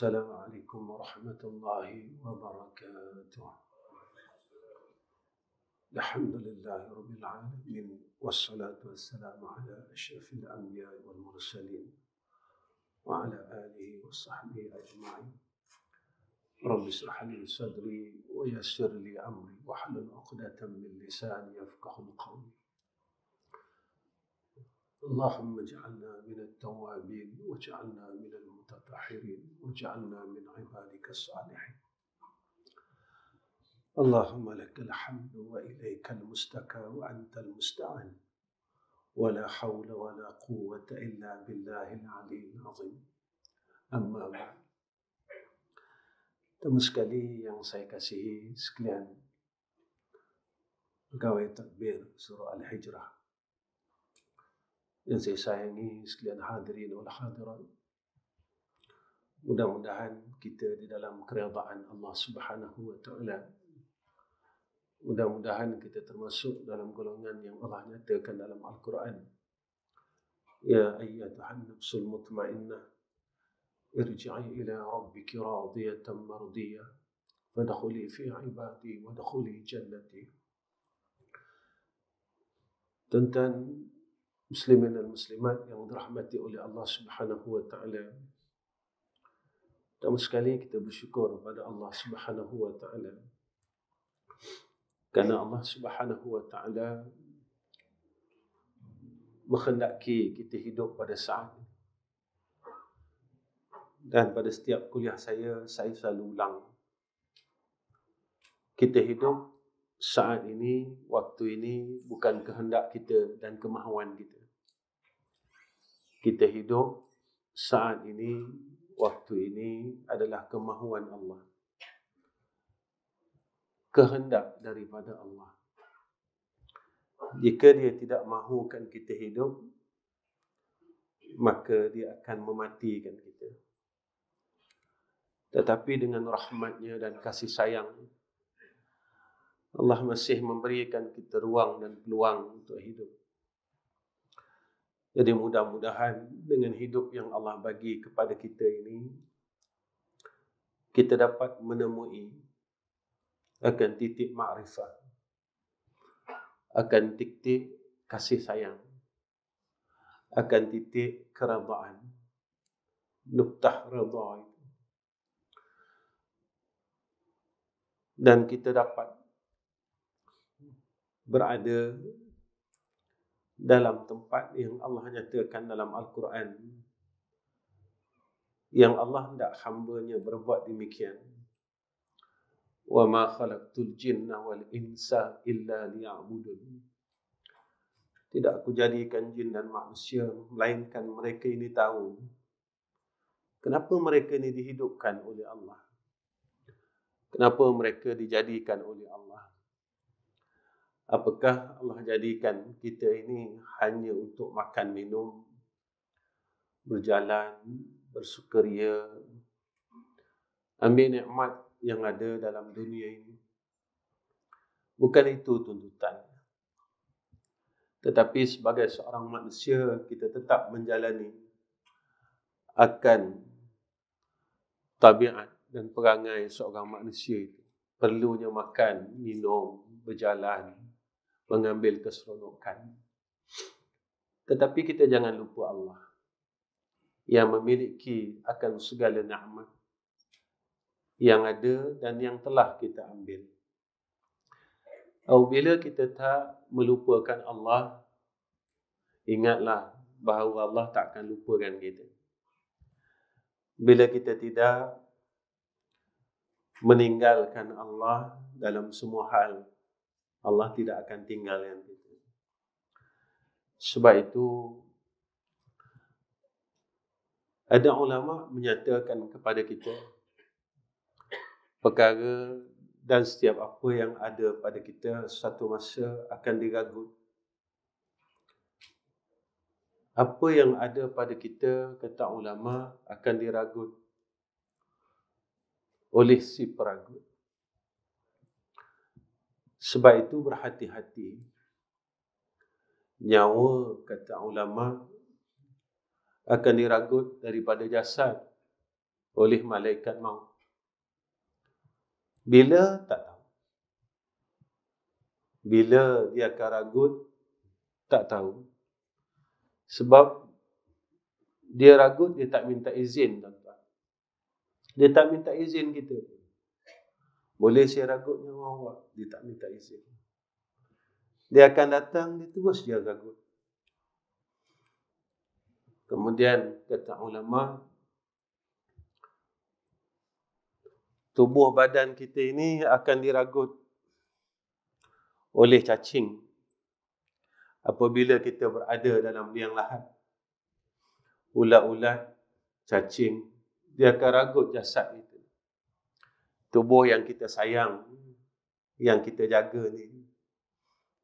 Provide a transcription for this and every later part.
السلام عليكم ورحمة الله وبركاته. الحمد لله رب العالمين، والصلاة والسلام على أشرف الأنبياء والمرسلين وعلى آله وصحبه أجمعين. رب اشرح لي صدري ويسر لي أمري واحلل عقدة من لساني يفقهوا قولي. اللهم اجعلنا من التوابين واجعلنا من المتطهرين واجعلنا من عبادك الصالحين. اللهم لك الحمد وإليك المستكى وأنت المستعان ولا حول ولا قوة إلا بالله العلي العظيم. Amma ba'd. Teman sekali yang saya kasihi sekalian, pegawai takbir surah Al-Hijrah yang saya sayangi sekalian hadirin wal hadirat, mudah-mudahan kita di dalam keredaan Allah Subhanahu wa taala, mudah-mudahan kita termasuk dalam golongan yang Allah nyatakan dalam Al-Quran, ya ayyatuhan nafsul mutmainnah irji'i ila rabbiki radiyatan mardiyah fadkhuli fi ibadi wadkhuli jannati. Tentang muslimin dan muslimat yang dirahmati oleh Allah Subhanahu wa taala, pertama sekali kita bersyukur kepada Allah Subhanahu wa taala kerana Allah Subhanahu wa taala menghendaki kita hidup pada saat ini. Dan pada setiap kuliah saya selalu ulang, kita hidup saat ini, waktu ini bukan kehendak kita dan kemahuan kita. Kita hidup saat ini, waktu ini adalah kemahuan Allah, kehendak daripada Allah. Jika dia tidak mahukan kita hidup, maka dia akan mematikan kita. Tetapi dengan rahmatnya dan kasih sayang, Allah masih memberikan kita ruang dan peluang untuk hidup. Jadi mudah-mudahan dengan hidup yang Allah bagi kepada kita ini, kita dapat menemui akan titik makrifat, akan titik kasih sayang, akan titik keredaan, nuktah redha itu. Dan kita dapat berada dalam tempat yang Allah nyatakan dalam Al-Quran, yang Allah hendak hamba-Nya berbuat demikian. Wa ma khalaqtul jinna wal insa illa liya'budun. Tidak aku jadikan jin dan manusia melainkan mereka ini tahu kenapa mereka ini dihidupkan oleh Allah, kenapa mereka dijadikan oleh Allah. Apakah Allah jadikan kita ini hanya untuk makan minum, berjalan, bersukaria, ambil nikmat yang ada dalam dunia ini? Bukan itu tuntutan. Tetapi sebagai seorang manusia, kita tetap menjalani akan tabiat dan perangai seorang manusia itu. Perlunya makan, minum, berjalan, mengambil keseronokan. Tetapi kita jangan lupa Allah yang memiliki akan segala nikmat yang ada dan yang telah kita ambil. Apabila kita tak melupakan Allah, ingatlah bahawa Allah tak akan lupakan kita. Bila kita tidak meninggalkan Allah dalam semua hal, Allah tidak akan tinggalkan kita. Sebab itu, ada ulama menyatakan kepada kita perkara dan setiap apa yang ada pada kita satu masa akan diragut. Apa yang ada pada kita, kata ulama, akan diragut oleh si peragut. Sebab itu berhati-hati. Nyawa, kata ulama, akan diragut daripada jasad oleh malaikat maut. Bila? Tak tahu. Bila dia akan ragut? Tak tahu. Sebab dia ragut, dia tak minta izin, tuan-tuan. Dia tak minta izin kita. Boleh saya ragut nyawa awak? Dia tak minta izin. Dia akan datang, dia terus dia ragut. Kemudian kata ulama, tubuh badan kita ini akan diragut oleh cacing apabila kita berada dalam liang lahat. Ulat-ulat, cacing, dia akan ragut jasad kita. Tubuh yang kita sayang, yang kita jaga ni,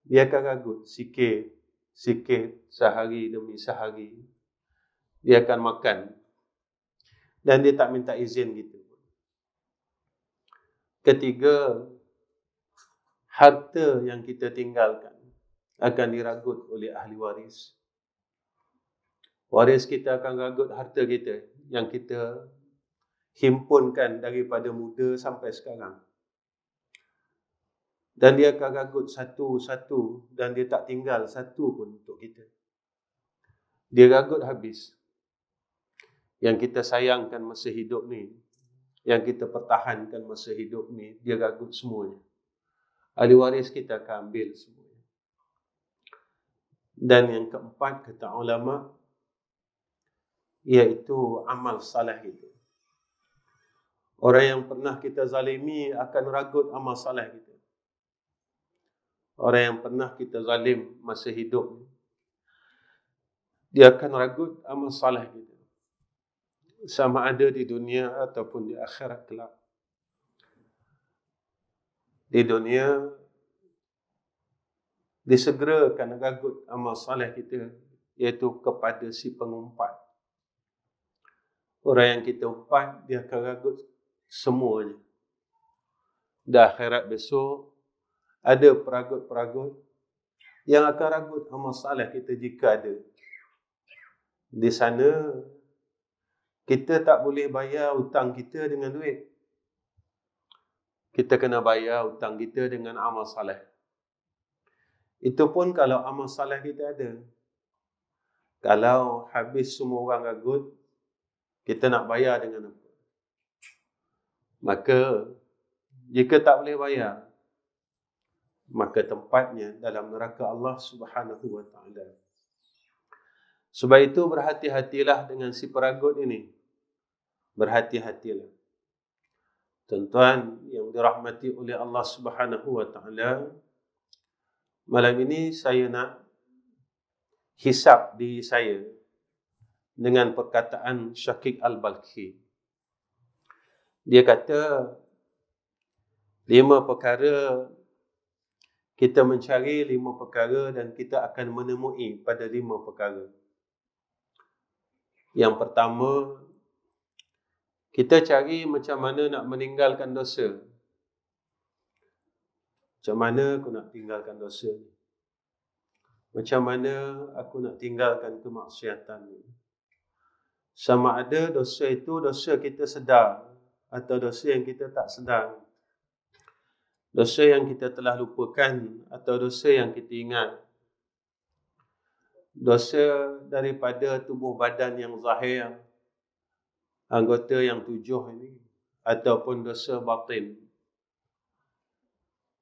dia akan ragut sikit, sehari demi sehari. Dia akan makan. Dan dia tak minta izin kita. Ketiga, harta yang kita tinggalkan akan diragut oleh ahli waris. Waris kita akan ragut harta kita yang kita himpunkan daripada muda sampai sekarang. Dan dia akan ragut satu-satu dan dia tak tinggal satu pun untuk kita. Dia ragut habis. Yang kita sayangkan masa hidup ni, yang kita pertahankan masa hidup ni, dia ragut semuanya. Ahli waris kita akan ambil semuanya. Dan yang keempat, kata ulama, iaitu amal salih kita. Orang yang pernah kita zalimi akan ragut amal salih kita. Orang yang pernah kita zalim masa hidup, dia akan ragut amal salih kita. Sama ada di dunia ataupun di akhirat kelak. Di dunia, disegerakan ragut amal salih kita, iaitu kepada si pengumpat. Orang yang kita umpat, dia akan ragut semuanya. Di akhirat besok, ada peragut-peragut yang akan ragut amal salih kita jika ada. Di sana, kita tak boleh bayar hutang kita dengan duit. Kita kena bayar hutang kita dengan amal salih. Itu pun kalau amal salih kita ada. Kalau habis semua orang ragut, kita nak bayar dengan apa? Maka, jika tak boleh bayar, maka tempatnya dalam neraka Allah Subhanahu wa ta'ala. Sebab itu berhati-hatilah dengan si peragut ini. Berhati-hatilah. Tuan-tuan yang dirahmati oleh Allah Subhanahu wa ta'ala, malam ini saya nak hisap diri saya dengan perkataan Syakik Al-Balkhi. Dia kata, 5 perkara, kita mencari 5 perkara dan kita akan menemui pada 5 perkara. Yang pertama, kita cari macam mana nak meninggalkan dosa. Macam mana aku nak tinggalkan dosa ni? Macam mana aku nak tinggalkan kemaksiatan ni? Sama ada dosa itu dosa kita sedar atau dosa yang kita tak sedar. Dosa yang kita telah lupakan atau dosa yang kita ingat. Dosa daripada tubuh badan yang zahir, anggota yang 7 ini, ataupun dosa batin.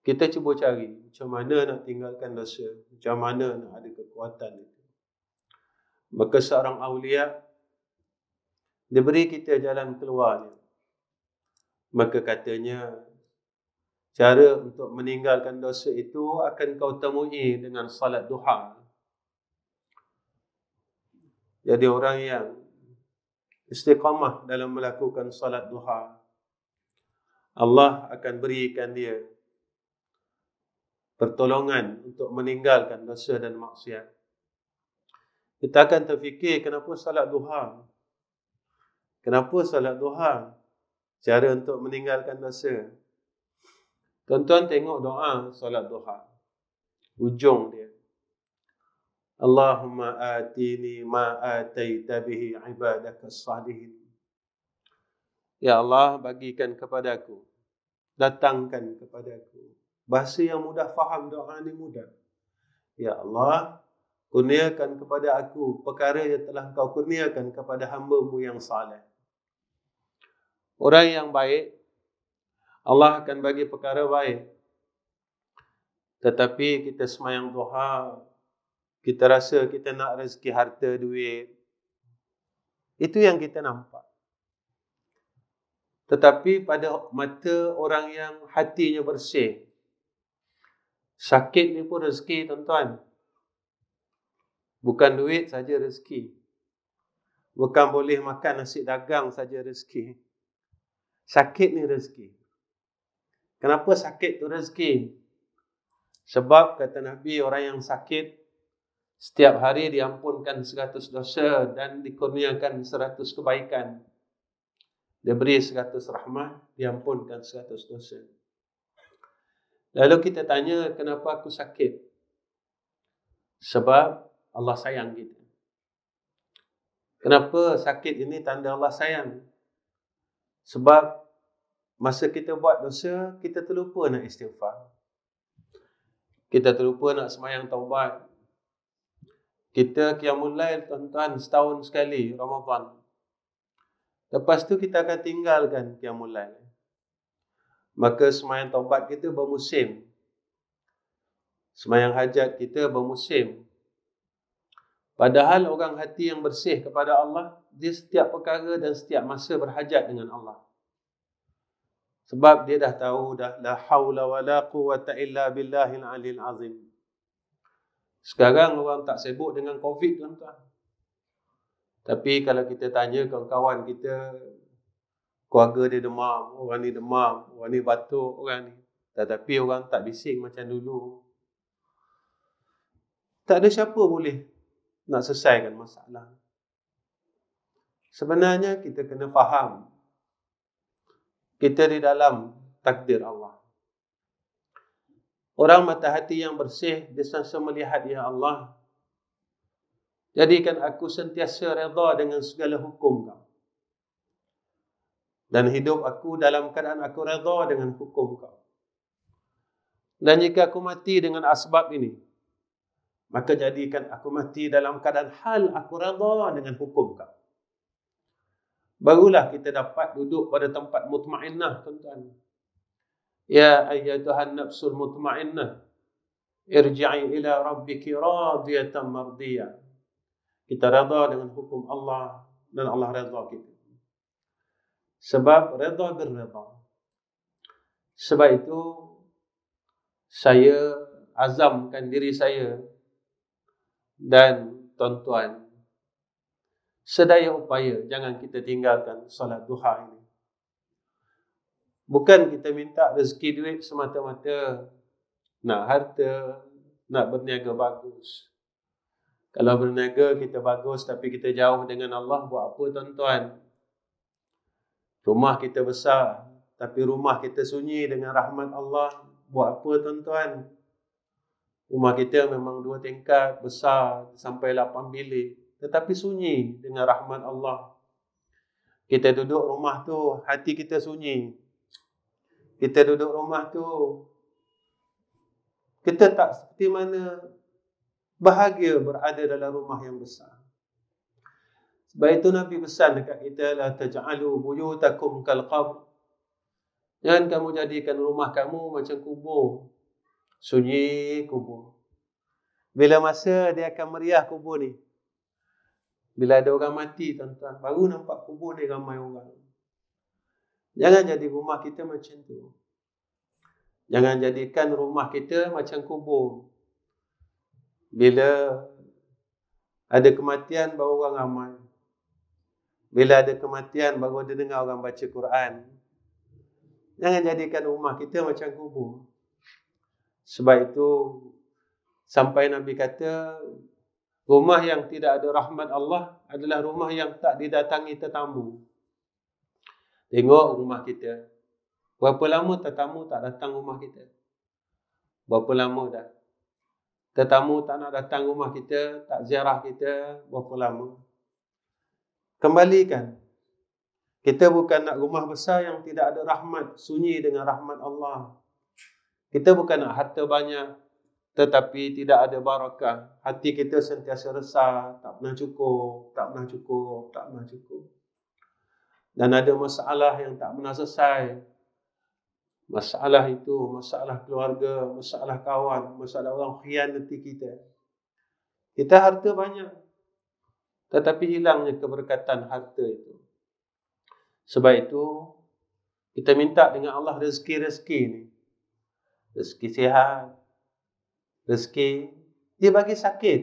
Kita cuba cari macam mana nak tinggalkan dosa, macam mana nak ada kekuatan itu. Maka seorang awliya, dia beri kita jalan keluarnya. Maka katanya, cara untuk meninggalkan dosa itu akan kau temui dengan salat duha. Jadi orang yang istiqamah dalam melakukan salat duha, Allah akan berikan dia pertolongan untuk meninggalkan dosa dan maksiat. Kita akan terfikir, kenapa salat duha? Kenapa salat duha? Cara untuk meninggalkan dosa. Tuan-tuan tengok doa salat duha. Ujung dia, Allahumma atini ma ataita bihi ibadaka salihin. Ya Allah, bagikan kepadaku, datangkan kepadaku bahasa yang mudah faham, doa ini mudah. Ya Allah, kurniakan kepada aku perkara yang telah Kau kurniakan kepada hamba-Mu yang saleh. Orang yang baik, Allah akan bagi perkara baik. Tetapi kita semayang duha, kita rasa kita nak rezeki harta, duit. Itu yang kita nampak. Tetapi pada mata orang yang hatinya bersih, sakit ni pun rezeki, tuan-tuan. Bukan duit saja rezeki. Bukan boleh makan nasi dagang saja rezeki. Sakit ni rezeki. Kenapa sakit tu rezeki? Sebab kata Nabi, orang yang sakit setiap hari diampunkan 100 dosa dan dikurniakan 100 kebaikan. Dia beri 100 rahmat, diampunkan 100 dosa. Lalu kita tanya, kenapa aku sakit? Sebab Allah sayang kita. Kenapa sakit ini tanda Allah sayang? Sebab masa kita buat dosa, kita terlupa nak istighfar. Kita terlupa nak semayang taubat. Kita qiyamul lail, tuan-tuan, setahun sekali, Ramadan. Lepas tu kita akan tinggalkan qiyamul lail. Maka semayang taubat kita bermusim. Semayang hajat kita bermusim. Padahal orang hati yang bersih kepada Allah, dia setiap perkara dan setiap masa berhajat dengan Allah. Sebab dia dah tahu dah, la haula wa la quwwata illa billahil aliyil azim. Sekarang orang tak sibuk dengan COVID, tuan-tuan. Tapi kalau kita tanya kawan-kawan kita, keluarga dia demam, orang ni demam, orang ni batuk, orang ni. Tetapi orang tak bising macam dulu. Tak ada siapa boleh nak selesaikan masalah. Sebenarnya kita kena faham, kita di dalam takdir Allah. Orang mata hati yang bersih, dia sentiasa melihat, ya Allah, jadikan aku sentiasa redha dengan segala hukum Kau. Dan hidup aku dalam keadaan aku redha dengan hukum Kau. Dan jika aku mati dengan asbab ini, maka jadikan aku mati dalam keadaan hal aku redha dengan hukum Kau. Barulah kita dapat duduk pada tempat mutmainnah, tuan-tuan. Ya ayyatuhan nafsul mutmainnah, irji'i ila rabbiki radiyatan mardiyah. Kita redha dengan hukum Allah dan Allah redha kita. Sebab redha berredha. Sebab itu saya azamkan diri saya dan tuan-tuan, sedaya upaya jangan kita tinggalkan solat duha ini. Bukan kita minta rezeki duit semata-mata, nak harta, nak berniaga bagus. Kalau berniaga kita bagus tapi kita jauh dengan Allah, buat apa, tuan-tuan? Rumah kita besar tapi rumah kita sunyi dengan rahmat Allah, buat apa, tuan-tuan? Rumah kita memang 2 tingkat, besar sampai 8 bilik, tetapi sunyi dengan rahmat Allah. Kita duduk rumah tu, hati kita sunyi. Kita duduk rumah tu, kita tak seperti mana bahagia berada dalam rumah yang besar. Sebab itu Nabi pesan dekat kita, la taj'alu buyutakum kal qabr. Jangan kamu jadikan rumah kamu macam kubur. Sunyi kubur. Bila masa dia akan meriah kubur ni? Bila ada orang mati, tuan-tuan, baru nampak kubur ni ramai orang. Jangan jadi rumah kita macam tu. Jangan jadikan rumah kita macam kubur. Bila ada kematian, baru orang ramai. Bila ada kematian, baru ada dengar orang baca Quran. Jangan jadikan rumah kita macam kubur. Sebab itu, sampai Nabi kata, rumah yang tidak ada rahmat Allah adalah rumah yang tak didatangi tetamu. Tengok rumah kita. Berapa lama tetamu tak datang rumah kita? Berapa lama dah? Tetamu tak nak datang rumah kita, tak ziarah kita, berapa lama? Kembalikan. Kita bukan nak rumah besar yang tidak ada rahmat, sunyi dengan rahmat Allah. Kita bukan nak harta banyak, tetapi tidak ada barakah. Hati kita sentiasa resah, tak pernah cukup, tak pernah cukup, tak pernah cukup. Dan ada masalah yang tak pernah selesai. Masalah itu, masalah keluarga, masalah kawan, masalah orang khianati kita. Kita harta banyak, tetapi hilangnya keberkatan harta itu. Sebab itu, kita minta dengan Allah rezeki-rezeki ni. Rezeki sihat, rezeki, dia bagi sakit.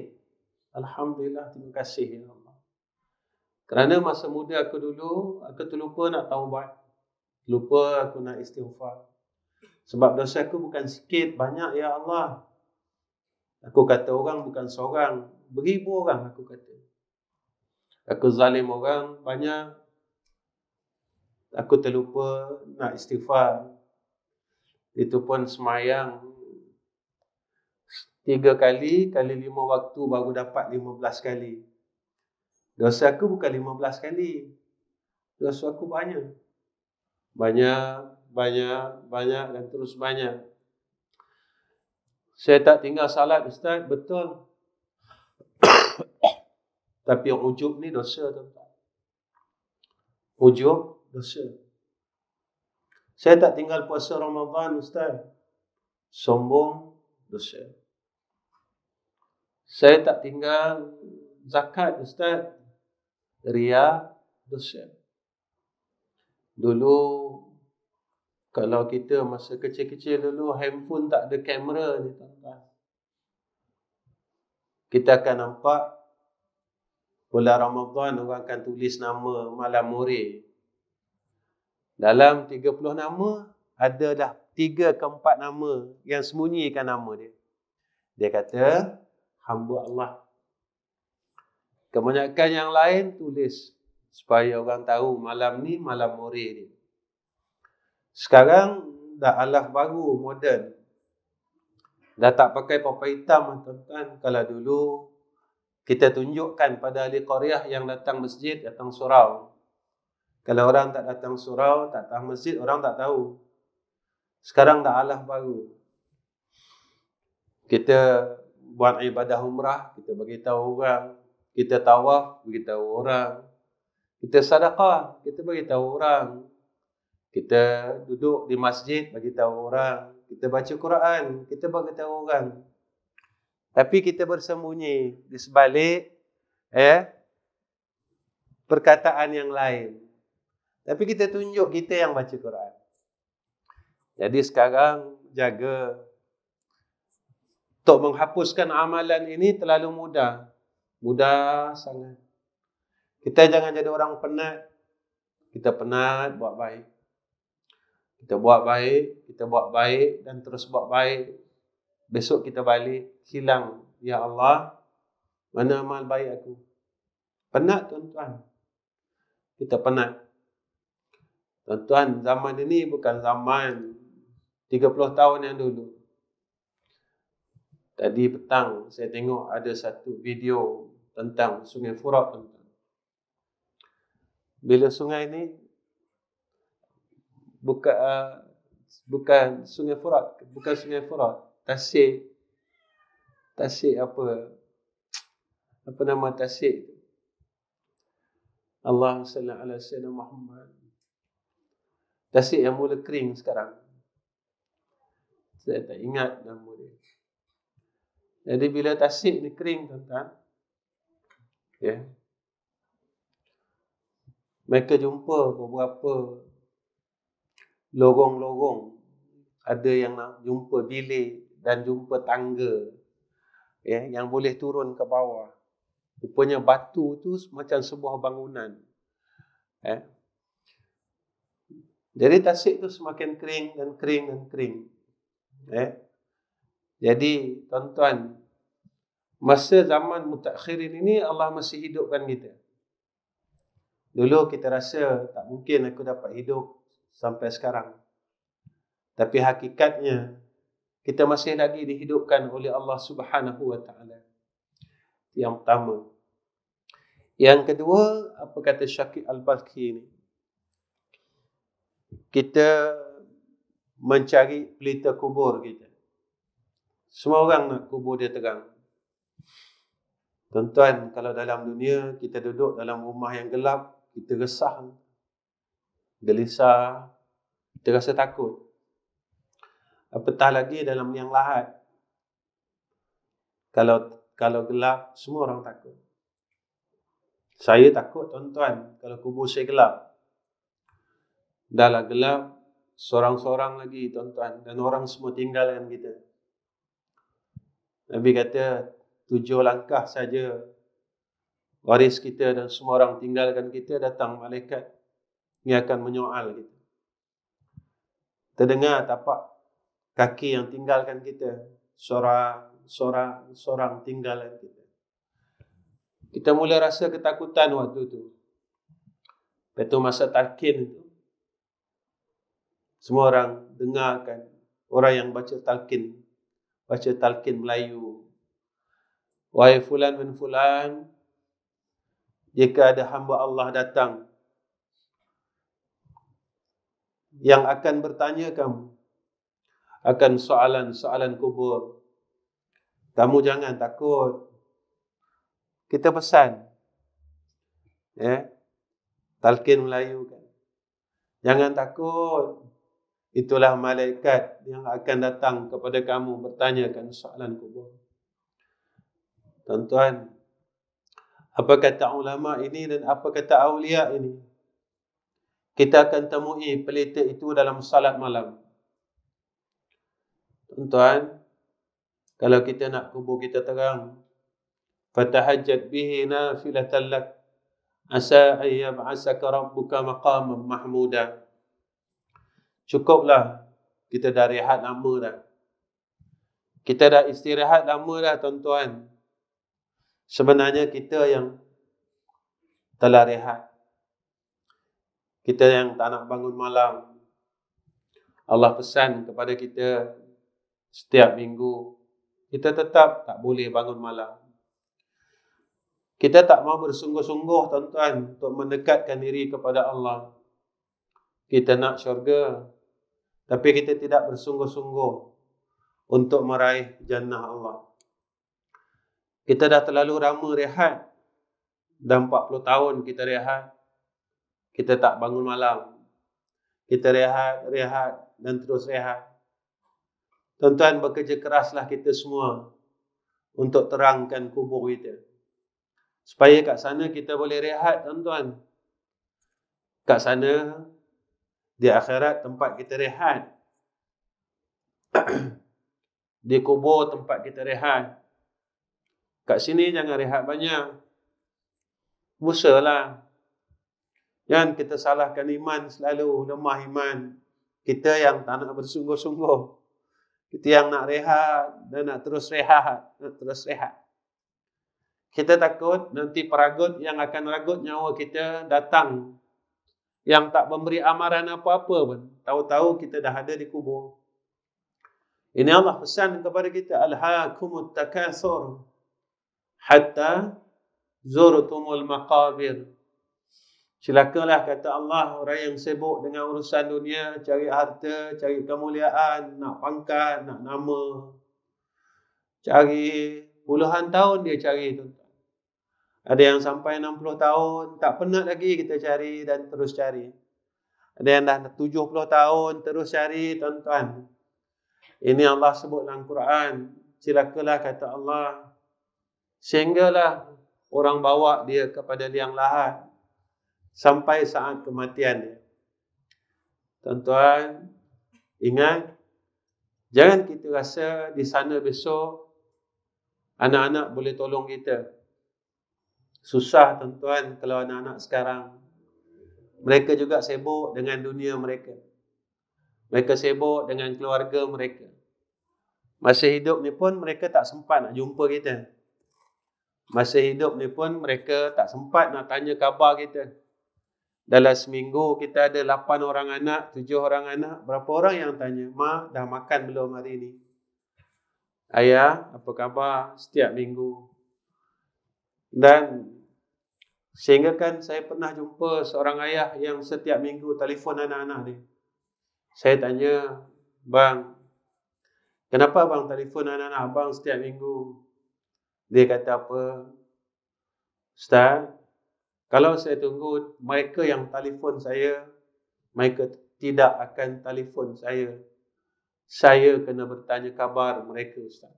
Alhamdulillah, terima kasih ya Allah. Kerana masa muda aku dulu, aku terlupa nak taubat. Lupa aku nak istighfar. Sebab dosa aku bukan sikit, banyak ya Allah. Aku kata orang bukan seorang, beribu orang aku kata. Aku zalim orang banyak. Aku terlupa nak istighfar. Itu pun semayang 3 kali 5 waktu baru dapat 15 kali. Dosa aku bukan 15 kali. Dosa aku banyak. Banyak dan terus banyak. Saya tak tinggal salat Ustaz, betul. Tapi yang ujub ni dosa tuan-tuan. Ujub dosa. Saya tak tinggal puasa Ramadan Ustaz. Sombong dosa. Saya tak tinggal zakat Ustaz. Riya dosa. Dulu kalau kita masa kecil-kecil dulu handphone tak ada kamera ni tuan-tuan. Kita akan nampak bulan Ramadan orang akan tulis nama malam murid. Dalam 30 nama, ada dah 3 ke 4 nama yang sembunyikan nama dia. Dia kata, hamba Allah. Kebanyakan yang lain tulis supaya orang tahu malam ni malam murid dia. Sekarang dah alaf baru, moden. Dah tak pakai papan hitam tuan-tuan. Kalau dulu kita tunjukkan pada ahli qaryah yang datang masjid, datang surau. Kalau orang tak datang surau, tak datang masjid, orang tak tahu. Sekarang dah alaf baru. Kita buat ibadah umrah, kita bagi tahu orang. Kita tawaf, bagi tahu orang. Kita sedekah, kita bagi tahu orang. Kita duduk di masjid, bagi tahu orang. Kita baca Quran, kita bagi tahu orang. Tapi kita bersembunyi di sebalik perkataan yang lain. Tapi kita tunjuk kita yang baca Quran. Jadi sekarang jaga. Untuk menghapuskan amalan ini terlalu mudah. Mudah sangat. Kita jangan jadi orang penat. Kita penat buat baik. Kita buat baik dan terus buat baik. Besok kita balik, hilang. Ya Allah, mana amal baik aku? Penat tuan-tuan. Kita penat. Tuan-tuan, zaman ini bukan zaman 30 tahun yang dulu. Tadi petang saya tengok ada satu video tentang Sungai Furat, tuan-tuan. Bila sungai ini bukan Sungai Furat, bukan Sungai Furat, Tasik apa nama Tasik? Allahumma salli ala sayyidina Muhammad. Tasik yang mula kering sekarang. Saya tak ingat nama dia. Jadi bila tasik ni kering tuan-tuan, mereka jumpa beberapa lorong-lorong. Ada yang nak jumpa bilik dan jumpa tangga yang boleh turun ke bawah. Rupanya batu tu macam sebuah bangunan. Jadi tasik tu semakin kering dan kering dan kering. Jadi tuan-tuan, masa zaman mutakhirin ini Allah masih hidupkan kita. Dulu kita rasa tak mungkin aku dapat hidup sampai sekarang. Tapi hakikatnya kita masih lagi dihidupkan oleh Allah Subhanahu wa taala. Yang pertama. Yang kedua, apa kata Syakir Al-Balkhi ni? kita mencari pelita kubur kita. Semua orang nak kubur dia terang. Tuan-tuan, kalau dalam dunia kita duduk dalam rumah yang gelap, kita resah, gelisah, kita rasa takut. Apatah lagi dalam yang lahat. Kalau gelap, semua orang takut. Saya takut, tuan-tuan, kalau kubur saya gelap. Dah lah gelap, seorang-seorang lagi, tuan-tuan, dan orang semua tinggalkan kita. Nabi kata, 7 langkah saja waris kita dan semua orang tinggalkan kita, datang malaikat yang akan menyoal kita. Terdengar tapak kaki yang tinggalkan kita, seorang tinggalkan kita. Kita mula rasa ketakutan waktu itu. Itu masa talqin itu. Semua orang dengarkan orang yang baca talqin Melayu. Wahai fulan bin fulan, jika ada hamba Allah datang yang akan bertanya kamu akan soalan kubur, kamu jangan takut. Kita pesan, talqin Melayu kan. Jangan takut. Itulah malaikat yang akan datang kepada kamu bertanyakan soalan kubur. Tuan-tuan, apa kata ulama ini dan apa kata awliya ini? Kita akan temui pelita itu dalam salat malam. Tuan-tuan, kalau kita nak kubur kita terang, fatahajjat bihi nafilatan lak, asa an yab'asaka rabbuka maqaman mahmuda. Cukuplah, kita dah rehat lama dah. Kita dah istirahat lama dah, tuan-tuan. Sebenarnya kita yang telah rehat. Kita yang tak nak bangun malam. Allah pesan kepada kita setiap minggu, kita tetap tak boleh bangun malam. Kita tak mau bersungguh-sungguh, tuan-tuan, untuk mendekatkan diri kepada Allah. Kita nak syurga, tapi kita tidak bersungguh-sungguh untuk meraih jannah Allah. Kita dah terlalu lama rehat. Dah 40 tahun kita rehat. Kita tak bangun malam. Kita rehat dan terus rehat. Tuan-tuan, bekerja keraslah kita semua untuk terangkan kubur kita. Supaya kat sana kita boleh rehat, tuan-tuan. Kat sana, di akhirat tempat kita rehat. Di kubur tempat kita rehat. Kat sini jangan rehat banyak. Usahalah. Jangan kita salahkan iman selalu, lemah iman. Kita yang tak nak bersungguh-sungguh. Kita yang nak rehat dan nak terus rehat. Kita takut nanti peragut yang akan ragut nyawa kita datang. Yang tak memberi amaran apa-apa pun. Tahu-tahu kita dah ada di kubur. Ini Allah pesan kepada kita, alhaakumut takatsur hatta zurtumul maqabir. Celakalah, kata Allah, orang yang sibuk dengan urusan dunia, cari harta, cari kemuliaan, nak pangkat, nak nama. Cari puluhan tahun dia cari, tuan-tuan. Ada yang sampai 60 tahun, tak penat lagi kita cari dan terus cari. Ada yang dah 70 tahun, terus cari, tuan-tuan. Ini Allah sebut dalam Quran. Celakalah, kata Allah, sehinggalah orang bawa dia kepada liang lahat sampai saat kematian dia. Tuan-tuan, ingat, jangan kita rasa di sana besok anak-anak boleh tolong kita. Susah, tuan-tuan, kalau anak-anak sekarang. Mereka juga sibuk dengan dunia mereka. Mereka sibuk dengan keluarga mereka. Masa hidup ni pun mereka tak sempat nak jumpa kita. Masa hidup ni pun mereka tak sempat nak tanya khabar kita. Dalam seminggu kita ada 8 orang anak, 7 orang anak. Berapa orang yang tanya, Mak, dah makan belum hari ni? Ayah, apa khabar? Setiap minggu. Dan sehingga kan saya pernah jumpa seorang ayah yang setiap minggu telefon anak-anak ni. Saya tanya, bang, kenapa bang telefon anak-anak abang setiap minggu? Dia kata apa? Ustaz, kalau saya tunggu mereka yang telefon saya, mereka tidak akan telefon saya. Saya kena bertanya khabar mereka, Ustaz.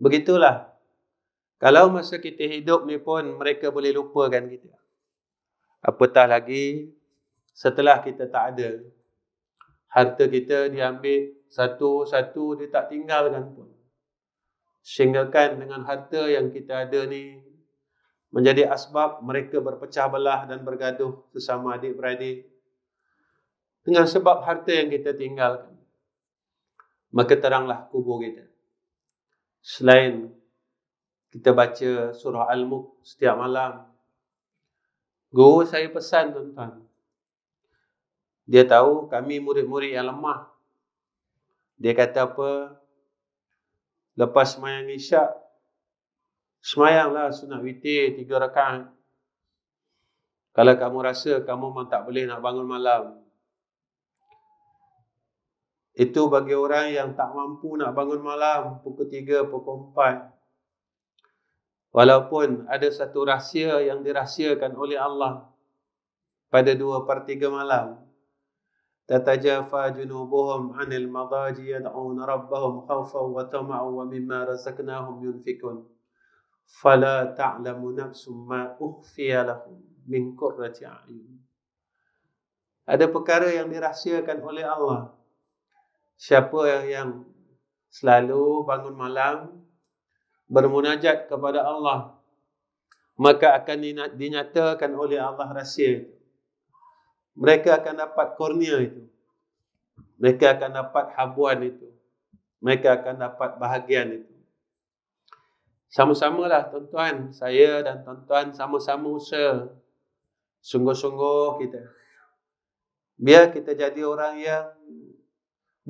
Begitulah. Kalau masa kita hidup ni pun mereka boleh lupakan kita. Apatah lagi setelah kita tak ada. Harta kita diambil satu-satu, dia tak tinggalkan pun. Sehinggakan dengan harta yang kita ada ni menjadi asbab mereka berpecah belah dan bergaduh sesama adik-beradik. Dengan sebab harta yang kita tinggalkan, maka teranglah kubur kita. Selain kita baca surah Al-Mulk setiap malam, guru saya pesan tuan-tuan, dia tahu kami murid-murid yang lemah. Dia kata apa? Lepas sembahyang isyak, semayanglah sunat witir 3 rakaat. Kalau kamu rasa kamu memang tak boleh nak bangun malam, itu bagi orang yang tak mampu nak bangun malam pukul 3, pukul 4. Walaupun ada satu rahsia yang dirahsiakan oleh Allah pada 2/3 malam. Tatajafa junubuhum 'anil madaji yad'una rabbahum khawfan wa tama'an wa mimma razaqnahum yunfikun. Fala ta'lamu nafsum ma ukhfiya lahum min qurrati a'yun. Ada perkara yang dirahsiakan oleh Allah. Siapa yang selalu bangun malam bermunajat kepada Allah, maka akan dinyatakan oleh Allah rahsia. Mereka akan dapat kurnia itu. Mereka akan dapat habuan itu. Mereka akan dapat bahagian itu. Sama-samalah tuan-tuan, saya dan tuan-tuan sama-sama usaha. Sungguh-sungguh kita. Biar kita jadi orang yang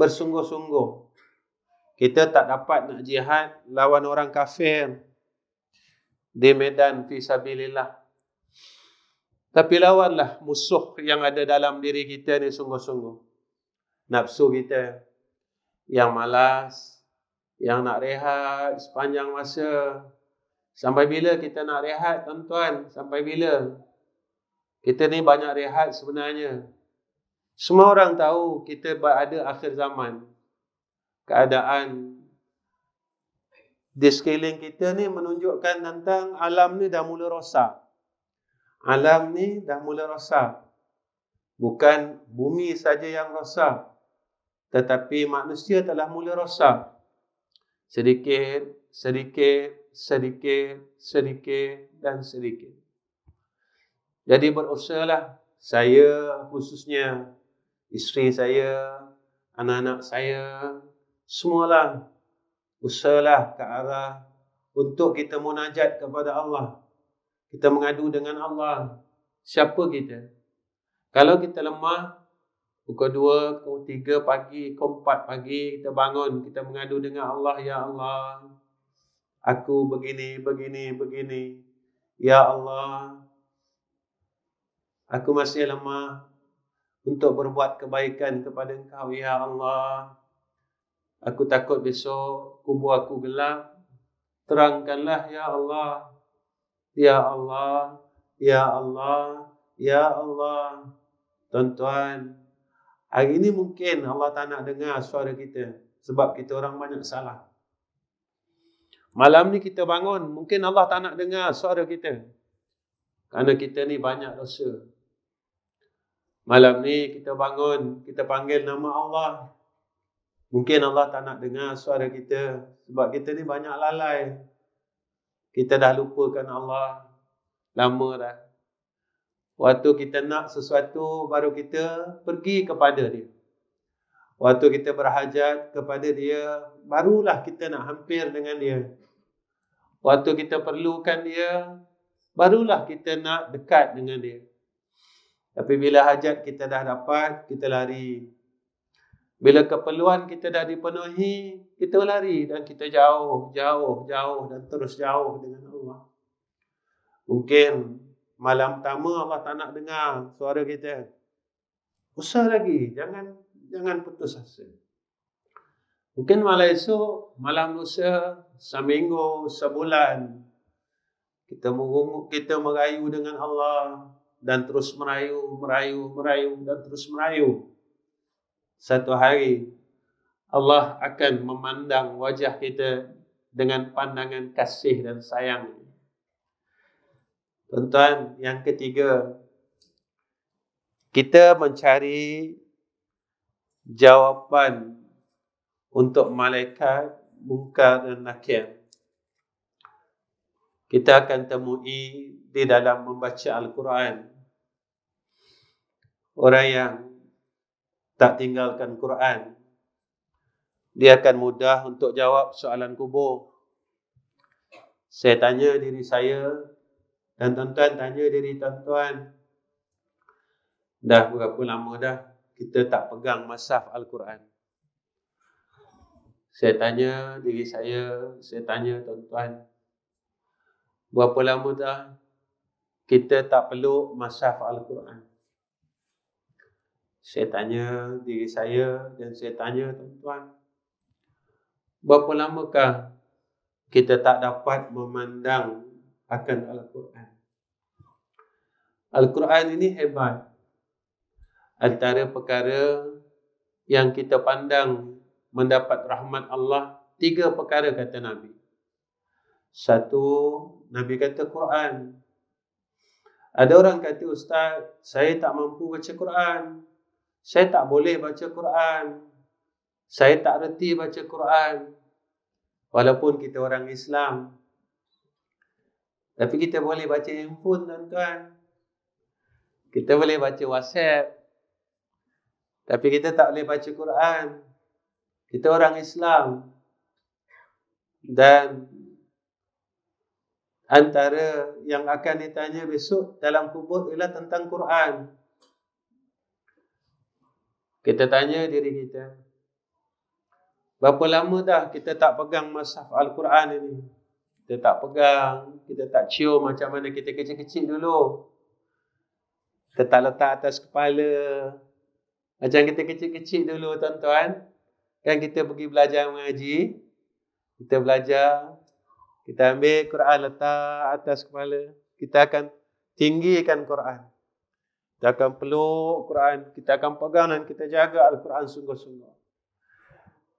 bersungguh-sungguh. Kita tak dapat nak jihad lawan orang kafir di medan fisabilillah. Tapi lawanlah musuh yang ada dalam diri kita ni sungguh-sungguh. Nafsu kita yang malas, yang nak rehat sepanjang masa. Sampai bila kita nak rehat, tuan-tuan? Sampai bila? Kita ni banyak rehat sebenarnya. Semua orang tahu kita berada akhir zaman. Keadaan di sekeliling kita ni menunjukkan tentang alam ni dah mula rosak. Alam ni dah mula rosak. Bukan bumi saja yang rosak, tetapi manusia telah mula rosak. Sedikit, sedikit, sedikit, sedikit dan sedikit. Jadi berusahalah, saya khususnya, isteri saya, anak-anak saya, semualah usahalah ke arah untuk kita munajat kepada Allah. Kita mengadu dengan Allah. Siapa kita? Kalau kita lemah, pukul 2, pukul 3 pagi, pukul 4 pagi, kita bangun, kita mengadu dengan Allah. Ya Allah, aku begini, begini, begini. Ya Allah, aku masih lemah untuk berbuat kebaikan kepada Engkau. Ya Allah, aku takut besok kubur aku gelap. Terangkanlah ya Allah. Ya Allah, ya Allah, ya Allah. Tuan-tuan, hari ini mungkin Allah tak nak dengar suara kita sebab kita orang banyak salah. Malam ni kita bangun, mungkin Allah tak nak dengar suara kita kerana kita ni banyak dosa. Malam ni kita bangun, kita panggil nama Allah, mungkin Allah tak nak dengar suara kita sebab kita ni banyak lalai. Kita dah lupakan Allah lama dah. Waktu kita nak sesuatu, baru kita pergi kepada dia. Waktu kita berhajat kepada dia, barulah kita nak hampir dengan dia. Waktu kita perlukan dia, barulah kita nak dekat dengan dia. Tapi bila hajat kita dah dapat, kita lari. Bila keperluan kita dah dipenuhi, kita lari dan kita jauh, jauh, jauh dan terus jauh dengan Allah. Mungkin malam pertama Allah tak nak dengar suara kita. Usah lagi, jangan jangan putus asa. Mungkin malam esok, malam lusa, seminggu, sebulan, kita merayu dengan Allah dan terus merayu dan terus merayu. Satu hari Allah akan memandang wajah kita dengan pandangan kasih dan sayang. Tuan-tuan, yang ketiga, kita mencari jawapan untuk malaikat Munkar dan Nakir. Kita akan temui di dalam membaca Al-Quran orang yang tak tinggalkan Quran, dia akan mudah untuk jawab soalan kubur. Saya tanya diri saya, dan tuan-tuan tanya diri tuan-tuan, dah berapa lama dah kita tak pegang mushaf Al-Quran? Saya tanya diri saya tanya tuan-tuan, berapa lama dah kita tak peluk mushaf Al-Quran? Saya tanya diri saya dan saya tanya tuan-tuan, berapa lamakah kita tak dapat memandang akan Al-Quran? Al-Quran ini hebat. Antara perkara yang kita pandang mendapat rahmat Allah, 3 perkara kata Nabi. 1, Nabi kata Quran. Ada orang kata, Ustaz, saya tak mampu baca Quran. Saya tak boleh baca Quran. Saya tak reti baca Quran. Walaupun kita orang Islam. Tapi kita boleh baca handphone, tuan-tuan. Kita boleh baca WhatsApp. Tapi kita tak boleh baca Quran. Kita orang Islam. Dan antara yang akan ditanya besok dalam kubur ialah tentang Quran. Kita tanya diri kita, berapa lama dah kita tak pegang mushaf Al-Quran ini? Kita tak pegang, kita tak cium macam mana kita kecil-kecil dulu. Kita tak letak atas kepala. Macam kita kecil-kecil dulu, tuan-tuan. Kan kita pergi belajar mengaji. Kita belajar, kita ambil Quran letak atas kepala. Kita akan tinggikan Quran. Kita akan peluk Quran. Kita akan pegang dan kita jaga Al-Quran sungguh-sungguh.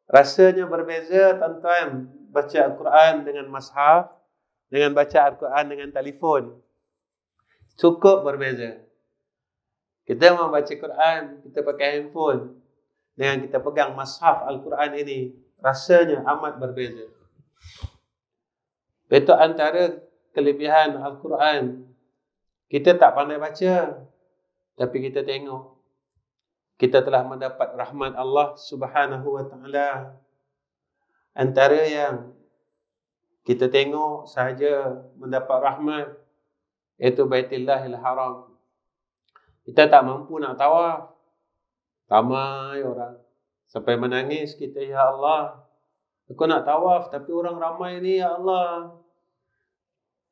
Rasanya berbeza, tuan-tuan, baca Al-Quran dengan mushaf, dengan baca Al-Quran dengan telefon. Cukup berbeza. Kita membaca Quran, kita pakai handphone, dengan kita pegang mushaf Al-Quran ini, rasanya amat berbeza. Itu antara kelebihan Al-Quran. Kita tak pandai baca, tapi kita tengok. Kita telah mendapat rahmat Allah Subhanahu wa ta'ala. Antara yang kita tengok sahaja mendapat rahmat, iaitu Baitullahil Haram. Kita tak mampu nak tawaf. Ramai orang. Sampai menangis kita, Ya Allah, aku nak tawaf tapi orang ramai ni, Ya Allah.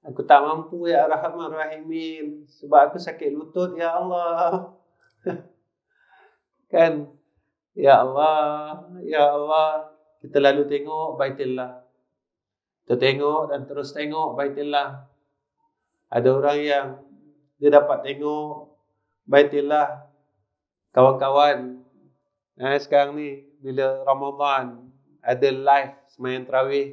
Aku tak mampu, Ya Rahman Rahimin. Sebab aku sakit lutut, Ya Allah. Kan? Ya Allah, Ya Allah. Kita lalu tengok Baitullah. Kita tengok dan terus tengok Baitullah. Ada orang yang dia dapat tengok Baitullah. Kawan-kawan, sekarang ni bila Ramadan ada live sembahyang tarawih,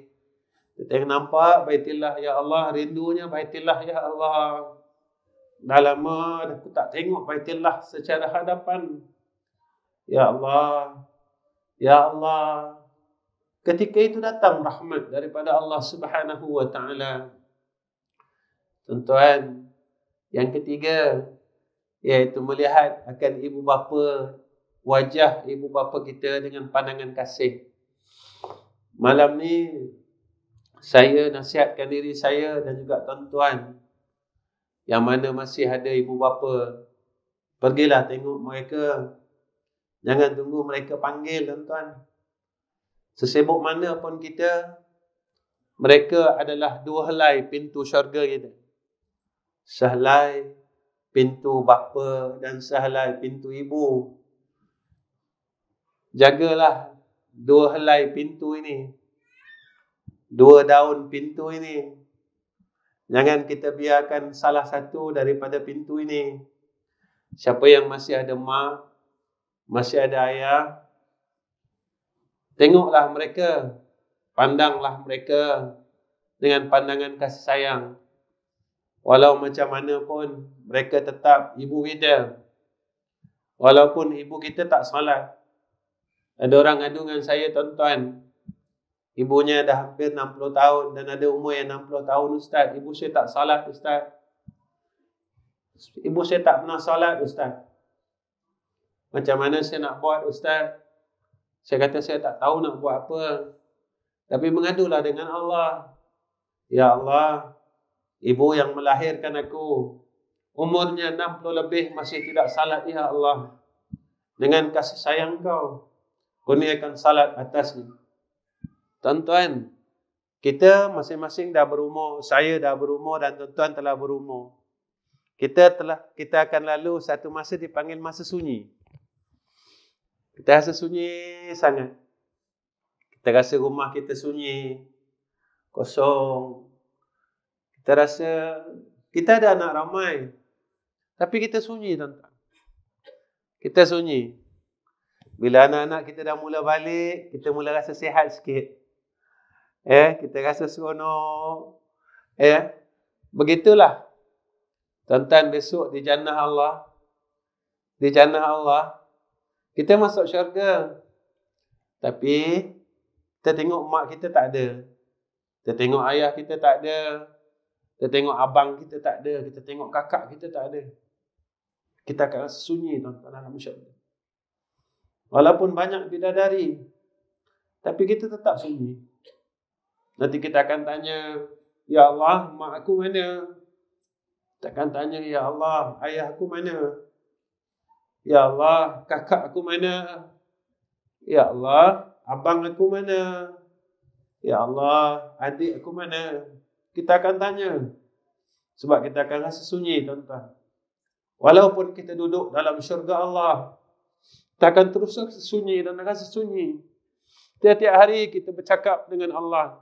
kita tengok nampak Baitullah, Ya Allah, rindunya Baitullah, Ya Allah. Dah lama aku tak tengok Baitullah secara hadapan. Ya Allah, Ya Allah. Ketika itu datang rahmat daripada Allah Subhanahu wa ta'ala. Tuan-tuan, yang ketiga, iaitu melihat akan ibu bapa, wajah ibu bapa kita dengan pandangan kasih. Malam ni saya nasihatkan diri saya dan juga tuan-tuan yang mana masih ada ibu bapa, pergilah tengok mereka. Jangan tunggu mereka panggil, tuan-tuan. Sesibuk mana pun kita, mereka adalah 2 helai pintu syurga kita. Sehelai pintu bapa dan sehelai pintu ibu. Jagalah 2 helai pintu ini, 2 daun pintu ini. Jangan kita biarkan salah satu daripada pintu ini. Siapa yang masih ada mak, masih ada ayah, tengoklah mereka, pandanglah mereka dengan pandangan kasih sayang. Walau macam mana pun, mereka tetap ibu kita. Walaupun ibu kita tak salat. Ada orang adu dengan saya, tuan-tuan, ibunya dah hampir 60 tahun dan ada umur yang 60 tahun, Ustaz. Ibu saya tak salat, Ustaz. Ibu saya tak pernah salat, Ustaz. Macam mana saya nak buat, Ustaz? Saya kata saya tak tahu nak buat apa. Tapi mengadulah dengan Allah. Ya Allah, ibu yang melahirkan aku, umurnya 60 lebih masih tidak salat, ya Allah. Dengan kasih sayang kau, kurniakan salat atasnya. Tuan-tuan, kita masing-masing dah berumur. Saya dah berumur dan tuan-tuan telah berumur. Kita akan lalu satu masa dipanggil masa sunyi. Kita rasa sunyi sangat. Kita rasa rumah kita sunyi, kosong. Kita rasa kita ada anak ramai, tapi kita sunyi, tuan-tuan. Kita sunyi. Bila anak-anak kita dah mula balik, kita mula rasa sihat sikit. Kita rasa seronok. Begitulah. Tuan-tuan, besok di jannah Allah, kita masuk syurga. Tapi kita tengok mak kita tak ada. Kita tengok ayah kita tak ada. Kita tengok abang kita tak ada. Kita tengok kakak kita tak ada. Kita akan rasa sunyi, tuan-tuan, dalam syurga. Walaupun banyak bidadari, tapi kita tetap sunyi. Nanti kita akan tanya, ya Allah, mak aku mana? Kita akan tanya, ya Allah, ayah aku mana? Ya Allah, kakak aku mana? Ya Allah, abang aku mana? Ya Allah, adik aku mana? Kita akan tanya. Sebab kita akan rasa sunyi, tuan-tuan. Walaupun kita duduk dalam syurga Allah, kita akan terus rasa sunyi dan rasa sunyi. Tiap-tiap hari kita bercakap dengan Allah.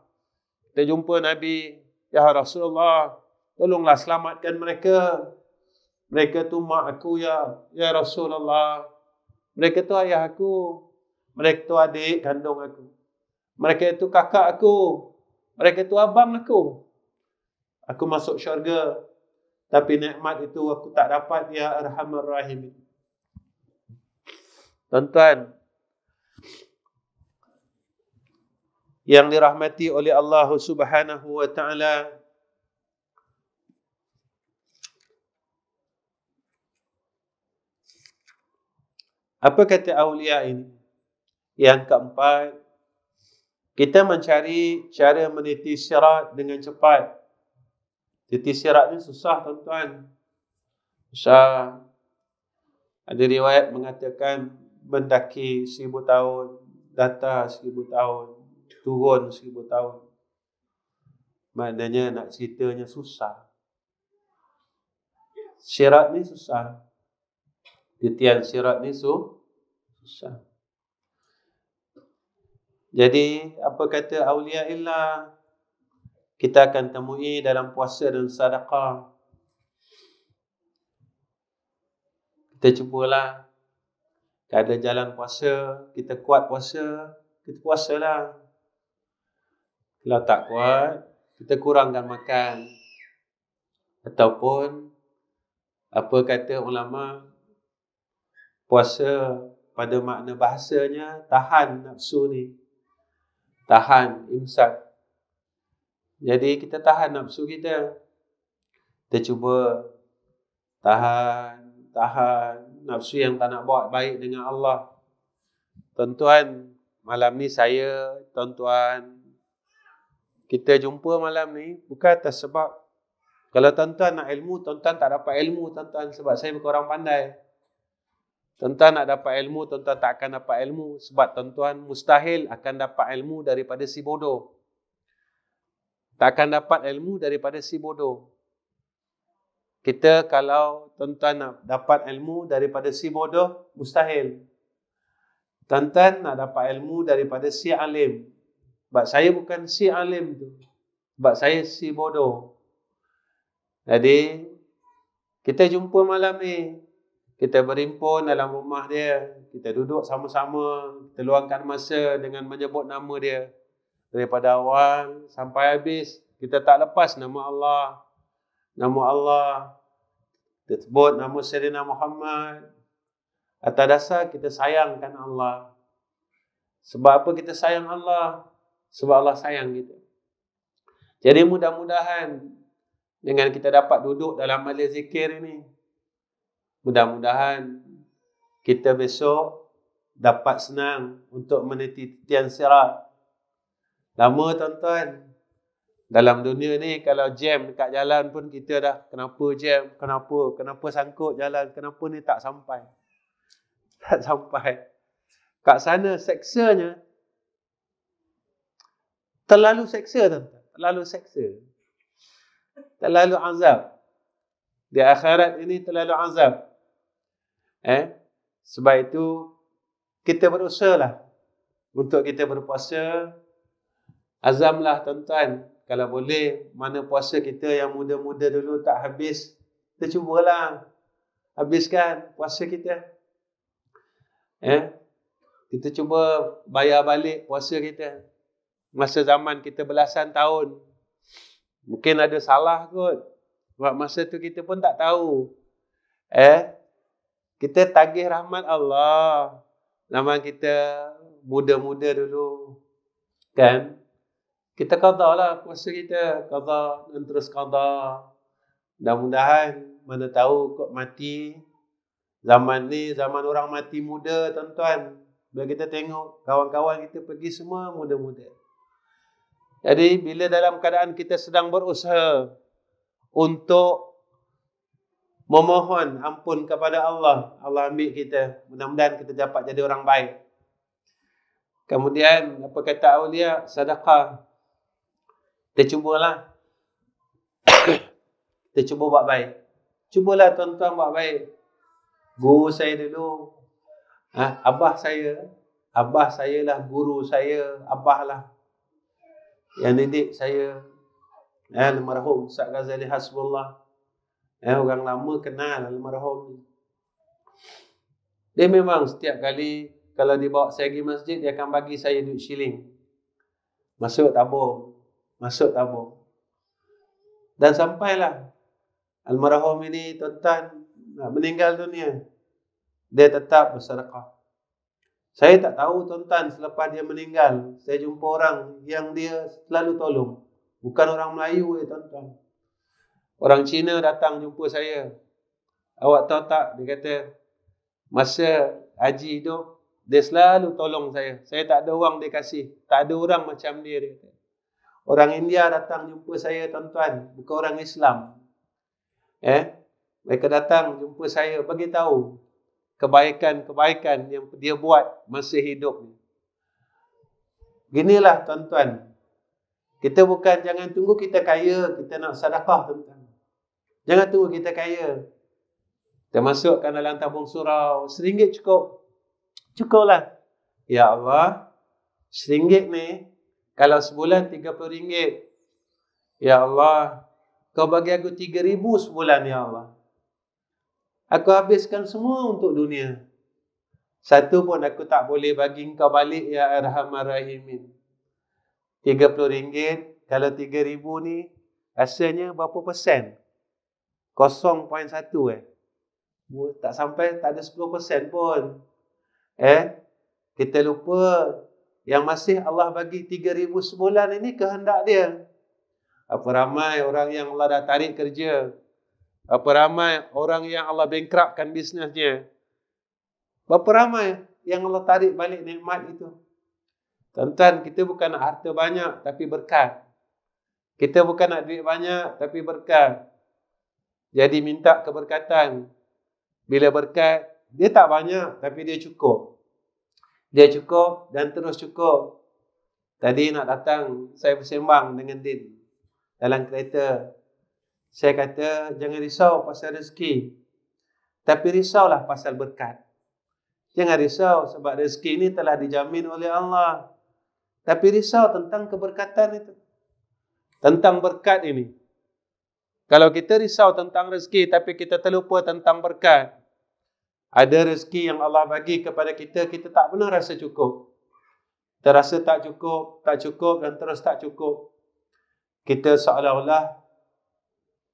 Kita jumpa Nabi, ya Rasulullah, tolonglah selamatkan mereka. Mereka tu mak aku, ya Rasulullah. Mereka tu ayah aku. Mereka tu adik kandung aku. Mereka tu kakak aku. Mereka tu abang aku. Aku masuk syurga, tapi nikmat itu aku tak dapat, ya Arhamar Rahim. Tuan-tuan, yang dirahmati oleh Allah Subhanahu wa taala, apa kata aulia ini? Yang keempat, kita mencari cara meniti sirat dengan cepat. Meniti sirat ni susah, tuan-tuan. Susah. Ada riwayat mengatakan mendaki 1000 tahun, datang 1000 tahun, turun 1000 tahun. Maknanya nak ceritanya susah. Sirat ni susah. Titian sirat ni susah. Jadi, apa kata awliya illah? Kita akan temui dalam puasa dan sedekah. Kita cubalah. Kalau ada jalan puasa, kita kuat puasa, kita puasalah. Kalau tak kuat, kita kurangkan makan. Ataupun, apa kata ulama, puasa pada makna bahasanya, tahan nafsu ni. Tahan, imsak. Jadi kita tahan nafsu kita. Kita cuba tahan nafsu yang tak nak buat baik dengan Allah. Tuan-tuan, malam ni saya, tuan-tuan, kita jumpa malam ni bukan atas sebab kalau tuan-tuan nak ilmu, tuan-tuan tak dapat ilmu, tuan-tuan, sebab saya bukan orang pandai. Tuan-tuan nak dapat ilmu, tuan-tuan tak akan dapat ilmu sebab tuan-tuan mustahil akan dapat ilmu daripada si bodoh. Tak akan dapat ilmu daripada si bodoh. Kita kalau tuan-tuan nak dapat ilmu daripada si bodoh, mustahil. Tuan-tuan nak dapat ilmu daripada si alim. Sebab saya bukan si alim tu. Sebab saya si bodoh. Jadi, kita jumpa malam ni. Kita berhimpun dalam rumah dia. Kita duduk sama-sama. Kita luangkan masa dengan menyebut nama dia. Daripada awal sampai habis. Kita tak lepas nama Allah. Nama Allah. Kita sebut nama Sayyidina Muhammad. Atas dasar kita sayangkan Allah. Sebab apa kita sayang Allah? Sebab Allah sayang kita. Jadi mudah-mudahan dengan kita dapat duduk dalam majlis zikir ini, mudah-mudahan kita besok dapat senang untuk meniti titian sirat. Lama tuan-tuan, dalam dunia ni kalau jam dekat jalan pun kita dah kenapa jam, kenapa sangkut jalan, kenapa ni tak sampai. Tak sampai. Kat sana seksanya terlalu seksa tuan-tuan. Terlalu seksa. Terlalu azab. Di akhirat ini terlalu azab. Sebab itu kita berusahalah untuk kita berpuasa. Azamlah tuan-tuan. Kalau boleh, mana puasa kita yang muda-muda dulu tak habis, kita cubalah habiskan puasa kita. Kita cuba bayar balik puasa kita. Masa zaman kita belasan tahun. Mungkin ada salah kot. Sebab masa tu kita pun tak tahu. Kita tagih rahmat Allah. Zaman kita muda-muda dulu. Kan? Kita qada lah puasa kita. Qada dan terus qada. Mudah-mudahan mana tahu kok mati. Zaman ni zaman orang mati muda tuan-tuan. Bila kita tengok kawan-kawan kita pergi semua muda-muda. Jadi bila dalam keadaan kita sedang berusaha untuk memohon ampun kepada Allah, Allah ambil kita. Mudah-mudahan kita dapat jadi orang baik. Kemudian apa kata awliya? Sedekah. Kita cubalah. Kita cuba buat baik. Cubalah tuan-tuan buat baik. Guru saya dulu, abah saya lah guru saya, abah lah yang didik saya. Almarhum Ustaz Ghazali Hasbullah. Orang lama kenal almarhum ni. Dia memang setiap kali kalau dia bawa saya pergi masjid, dia akan bagi saya duit shilling. Masuk tabung. Dan sampailah almarhum ini tuan-tuan nak meninggal dunia, dia tetap bersedekah. Saya tak tahu tuan-tuan, selepas dia meninggal, saya jumpa orang yang dia selalu tolong. Bukan orang Melayu tuan-tuan. Orang Cina datang jumpa saya. Awak tahu tak, dia kata, masa haji hidup, dia selalu tolong saya. Saya tak ada wang dia kasih. Tak ada orang macam dia kata. Orang India datang jumpa saya tuan-tuan, bukan orang Islam. Mereka datang jumpa saya, bagi tahu kebaikan-kebaikan yang dia buat masa hidup ni. Ginilah tuan-tuan. Kita bukan, jangan tunggu kita kaya, kita nak sedekah tuan-tuan. Jangan tunggu kita kaya. Kita masukkan dalam tabung surau, RM1 cukup. Cukuplah. Ya Allah, RM1 ni, kalau sebulan RM30. Ya Allah, kau bagi aku 3,000 sebulan ya Allah. Aku habiskan semua untuk dunia. Satu pun aku tak boleh bagi engkau balik ya Arhamar Rahimin. RM30, kalau 3,000 ni, rasanya berapa persen? 0.1 tak sampai, tak ada 10% pun. Kita lupa yang masih Allah bagi 3,000 sebulan ini kehendak dia. Apa ramai orang yang Allah dah tarik kerja. Berapa ramai orang yang Allah bankruptkan bisnesnya. Berapa ramai yang Allah tarik balik nikmat itu. Tuan-tuan, kita bukan nak harta banyak tapi berkat. Kita bukan nak duit banyak tapi berkat. Jadi minta keberkatan. Bila berkat, dia tak banyak tapi dia cukup. Dia cukup dan terus cukup. Tadi nak datang, saya bersembang dengan Din dalam kereta. Saya kata, jangan risau pasal rezeki, tapi risaulah pasal berkat. Jangan risau sebab rezeki ini telah dijamin oleh Allah. Tapi risau tentang keberkatan itu. Tentang berkat ini. Kalau kita risau tentang rezeki tapi kita terlupa tentang berkat. Ada rezeki yang Allah bagi kepada kita, kita tak pernah rasa cukup. Kita rasa tak cukup dan terus tak cukup. Kita seolah-olah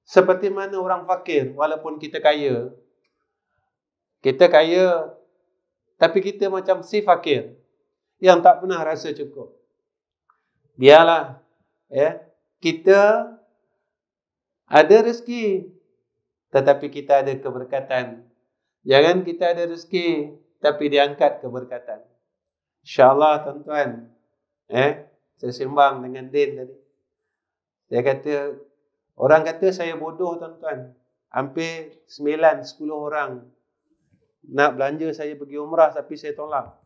seperti mana orang fakir walaupun kita kaya. Kita kaya tapi kita macam si fakir yang tak pernah rasa cukup. Biarlah kita ada rezeki tetapi kita ada keberkatan. Jangan kita ada rezeki tapi diangkat keberkatan. InsyaAllah tuan-tuan. Saya sembang dengan Din tadi. Dia kata, orang kata saya bodoh tuan-tuan. Hampir 9-10 orang nak belanja saya pergi umrah tapi saya tolak.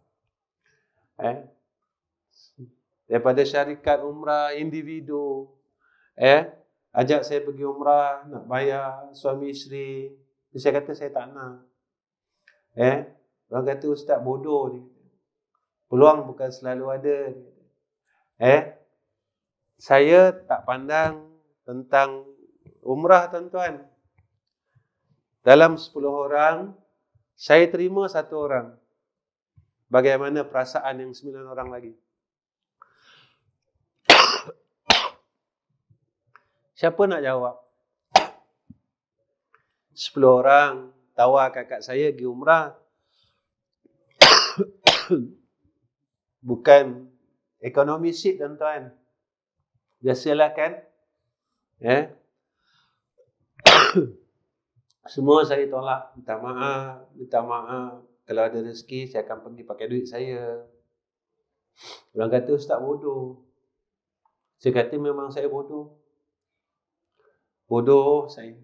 Daripada syarikat umrah, individu. Ajak saya pergi umrah, nak bayar suami isteri. Saya kata saya tak nak. Orang kata ustaz bodoh ni. Peluang bukan selalu ada. Saya tak pandang tentang umrah tuan-tuan. Dalam 10 orang, saya terima 1 orang. Bagaimana perasaan yang 9 orang lagi? Siapa nak jawab? 10 orang tawar kakak saya pergi umrah. Bukan ekonomi seat tuan-tuan. Biasalah kan? Semua saya tolak. Minta maaf. Kalau ada rezeki, saya akan pergi pakai duit saya. Orang kata ustaz bodoh. Saya kata memang saya bodoh. Bodoh saya.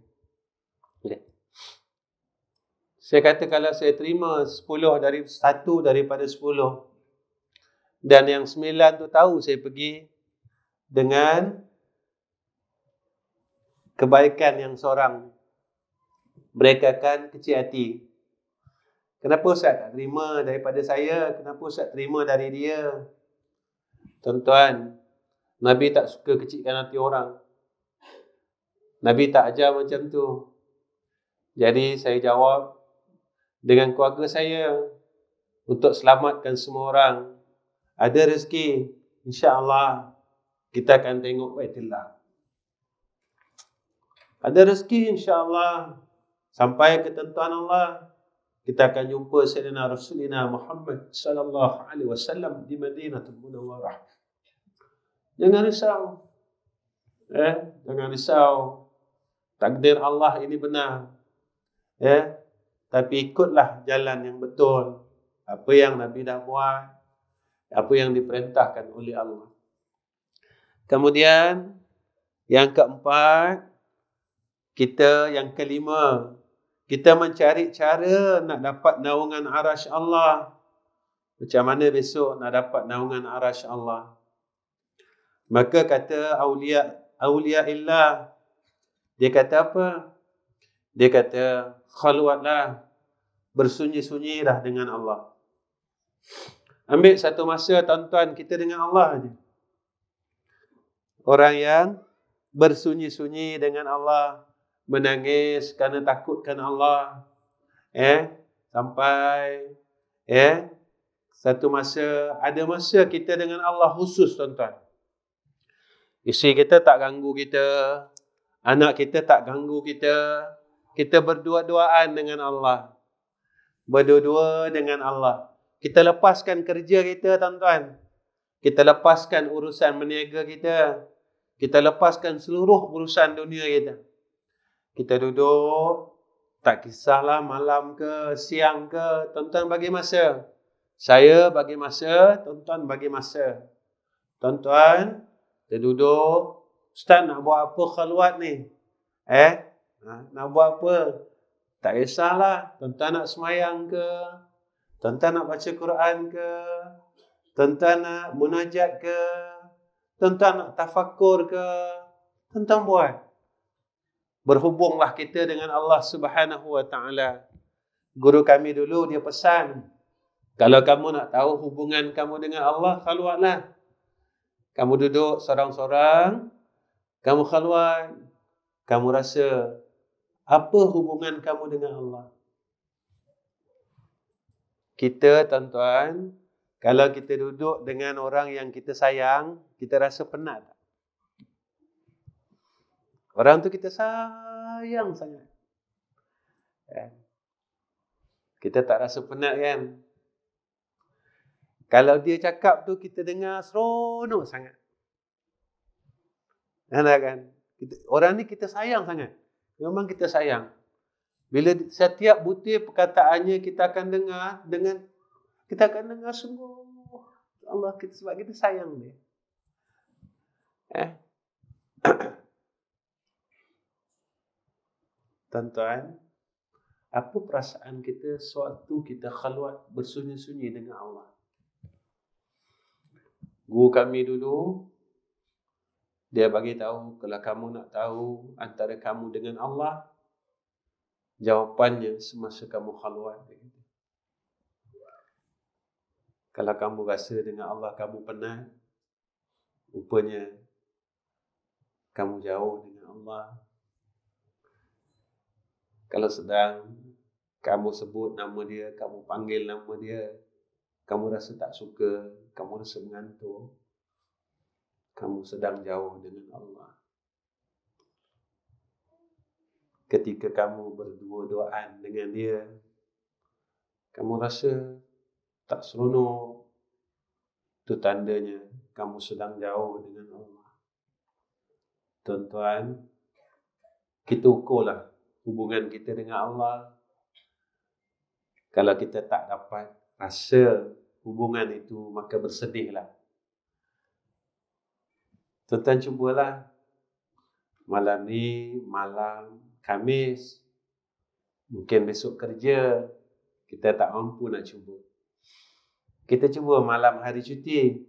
Saya kata kalau saya terima 1 daripada 10 dan yang 9 tu tahu saya pergi dengan kebaikan yang seorang, mereka akan kecil hati. Kenapa Ustaz tak terima daripada saya? Kenapa Ustaz terima dari dia? Tuan-tuan, Nabi tak suka kecilkan hati orang. Nabi tak ajar macam tu. Jadi saya jawab dengan keluarga saya untuk selamatkan semua orang. Ada rezeki, insya-Allah kita akan tengok Baitullah. Ada rezeki insya-Allah sampai ketentuan Allah, kita akan jumpa Sayyidina Rasulina Muhammad sallallahu alaihi wasallam di Madinatul Munawwarah. Jangan risau. Jangan risau. Takdir Allah ini benar. Tapi ikutlah jalan yang betul. Apa yang Nabi dah buat, apa yang diperintahkan oleh Allah. Kemudian yang keempat, yang kelima, kita mencari cara nak dapat naungan arasy Allah. Macam mana besok nak dapat naungan arasy Allah? Maka kata aulia illah, dia kata apa? Dia kata khalwatlah, bersunyi-sunyi dah dengan Allah. Ambil satu masa tuan-tuan kita dengan Allah aja. Orang yang bersunyi-sunyi dengan Allah, menangis kerana takutkan Allah, sampai satu masa, ada masa kita dengan Allah khusus tuan-tuan. Isteri kita tak ganggu kita, anak kita tak ganggu kita. Kita berdua-duaan dengan Allah. Berdua-dua dengan Allah. Kita lepaskan kerja kita tuan-tuan. Kita lepaskan urusan berniaga kita. Kita lepaskan seluruh urusan dunia kita. Kita duduk, tak kisahlah malam ke, siang ke, tuan-tuan bagi masa. Saya bagi masa, tuan-tuan bagi masa. Tuan-tuan, kita duduk, Ustaz nak buat apa khalwat ni? Nak buat apa? Tak kisahlah, tuan-tuan nak semayang ke, tuan-tuan nak baca Quran ke, tuan-tuan nak munajat ke, tuan-tuan nak tafakur ke, tuan-tuan buat. Berhubunglah kita dengan Allah Subhanahu wa taala. Guru kami dulu dia pesan, Kalau kamu nak tahu hubungan kamu dengan Allah, khalwatlah. Kamu duduk sorang-sorang, kamu khalwat, kamu rasa apa hubungan kamu dengan Allah. Kita, tuan-tuan, kalau kita duduk dengan orang yang kita sayang, kita rasa penat. Orang tu kita sayang sangat. Kita tak rasa penat kan? Kalau dia cakap tu kita dengar seronok sangat. Kan? Orang ni kita sayang sangat. Memang kita sayang. Bila setiap butir perkataannya kita akan dengar kita akan dengar sungguh Allah kita, sebab kita sayang dia. Tuan-tuan, apa perasaan kita sewaktu kita khalwat bersunyi-sunyi dengan Allah? Guru kami dulu, dia bagi tahu, kalau kamu nak tahu antara kamu dengan Allah, jawapannya semasa kamu khalwat. Kalau kamu rasa dengan Allah kamu penat, rupanya kamu jauh dengan Allah. Kalau sedang kamu sebut nama dia, kamu panggil nama dia, kamu rasa tak suka, kamu rasa mengantuk, kamu sedang jauh dengan Allah. Ketika kamu berdua-duaan dengan dia, kamu rasa tak seronok, itu tandanya kamu sedang jauh dengan Allah. Tuan-tuan, kita ukurlah hubungan kita dengan Allah. Kalau kita tak dapat rasa hubungan itu, maka bersedihlah. Tuan-tuan cubalah. Malam ni, malam Khamis, mungkin besok kerja, kita tak mampu nak cuba. Kita cuba malam hari cuti.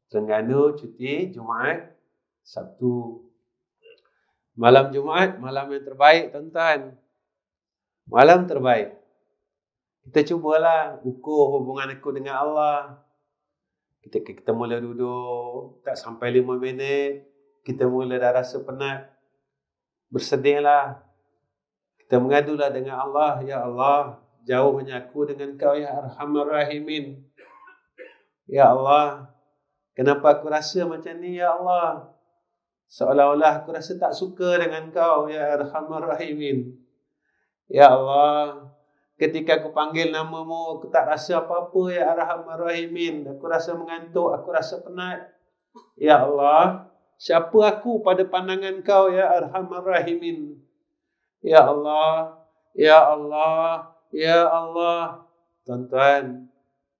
Terengganu cuti, Jumaat, Sabtu. Malam Jumaat, malam yang terbaik, tuan-tuan. Malam terbaik. Kita cubalah ukur hubungan aku dengan Allah. Kita mula duduk, tak sampai 5 minit, kita mula dah rasa penat. Bersedihlah. Kita mengadulah dengan Allah, ya Allah, jauhnya aku dengan kau ya Arhamar Rahimin. Ya Allah, kenapa aku rasa macam ni ya Allah? Seolah-olah aku rasa tak suka dengan kau ya Arhamar Rahimin. Ya Allah, ketika aku panggil namamu, aku tak rasa apa-apa ya Arhamar Rahimin. Aku rasa mengantuk, aku rasa penat. Ya Allah, siapa aku pada pandangan kau ya Arhamar Rahimin? Ya Allah, ya Allah, ya Allah. Tuan-tuan,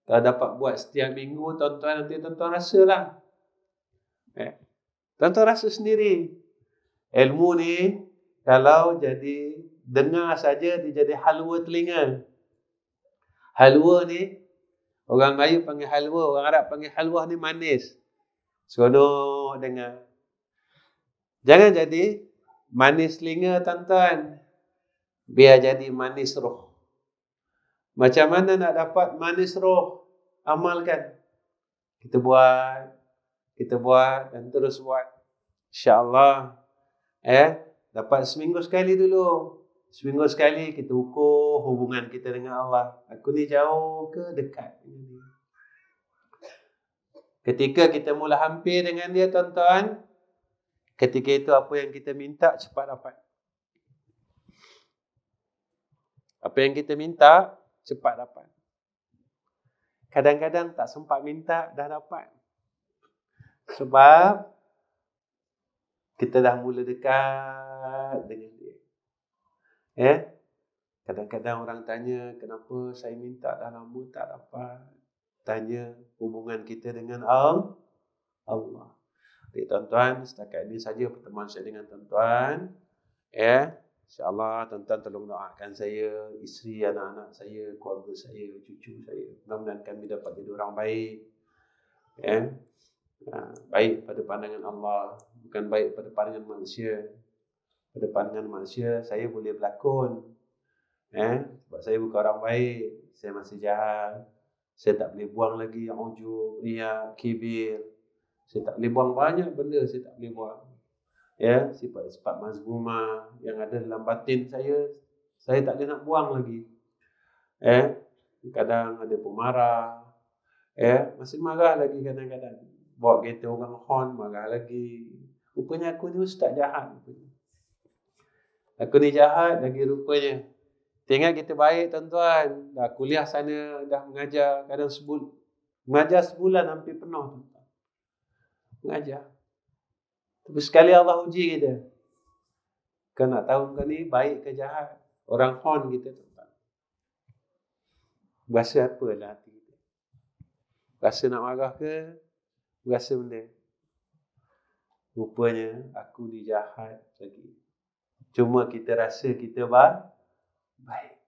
kalau dapat buat setiap minggu, tuan-tuan nanti tuan-tuan rasalah. Tuan-tuan rasa sendiri. Ilmu ni, kalau jadi dengar saja, dia jadi halwa telinga. Halwa ni, orang Melayu panggil halwa, orang Arab panggil halwa ni manis. Seronok dengar. Jangan jadi manis telinga, tuan-tuan. Biar jadi manis roh. Macam mana nak dapat manis roh? Amalkan. Kita buat dan terus buat. InsyaAllah. Dapat seminggu sekali dulu. Seminggu sekali kita ukur hubungan kita dengan Allah. Aku ni jauh ke dekat? Ketika kita mula hampir dengan dia, tuan-tuan, ketika itu apa yang kita minta cepat dapat. Apa yang kita minta cepat dapat. Kadang-kadang tak sempat minta dah dapat. Sebab kita dah mula dekat dengan dia. Kadang-kadang orang tanya, kenapa saya minta dah lama tak dapat? Tanya hubungan kita dengan Allah. Jadi tuan-tuan, setakat ini saja pertemuan saya dengan tuan-tuan. InsyaAllah tuan-tuan tolong doakan saya, isteri, anak-anak saya, keluarga saya, cucu saya. Mudah-mudahan kami dapat jadi orang baik. Baik pada pandangan Allah, bukan baik pada pandangan manusia. Pada pandangan manusia, saya boleh berlakon. Sebab saya bukan orang baik, saya masih jahat. Saya tak boleh buang lagi ujub, riak, kibir. Saya tak boleh buang banyak benda, saya tak boleh buang. Sifat-sifat mazmumah yang ada dalam batin saya tak boleh nak buang lagi. Kadang ada pemarah, masih marah lagi kadang-kadang. Bawa kereta orang horn, marah lagi. Rupanya aku ni ustaz jahat. Aku ni jahat lagi rupanya. Tengok kita baik tuan-tuan. Dah kuliah sana, dah mengajar. Kadang mengajar sebulan hampir penuh tuan-tuan. Mengajar. Tapi sekali Allah uji kita. Kau nak tahu kau ni baik ke jahat? Orang horn kita tuan-tuan. Berasa apa lah hati kita? Berasa nak marah ke? Berasa benda? Rupanya aku ni jahat lagi. Cuma kita rasa kita baik.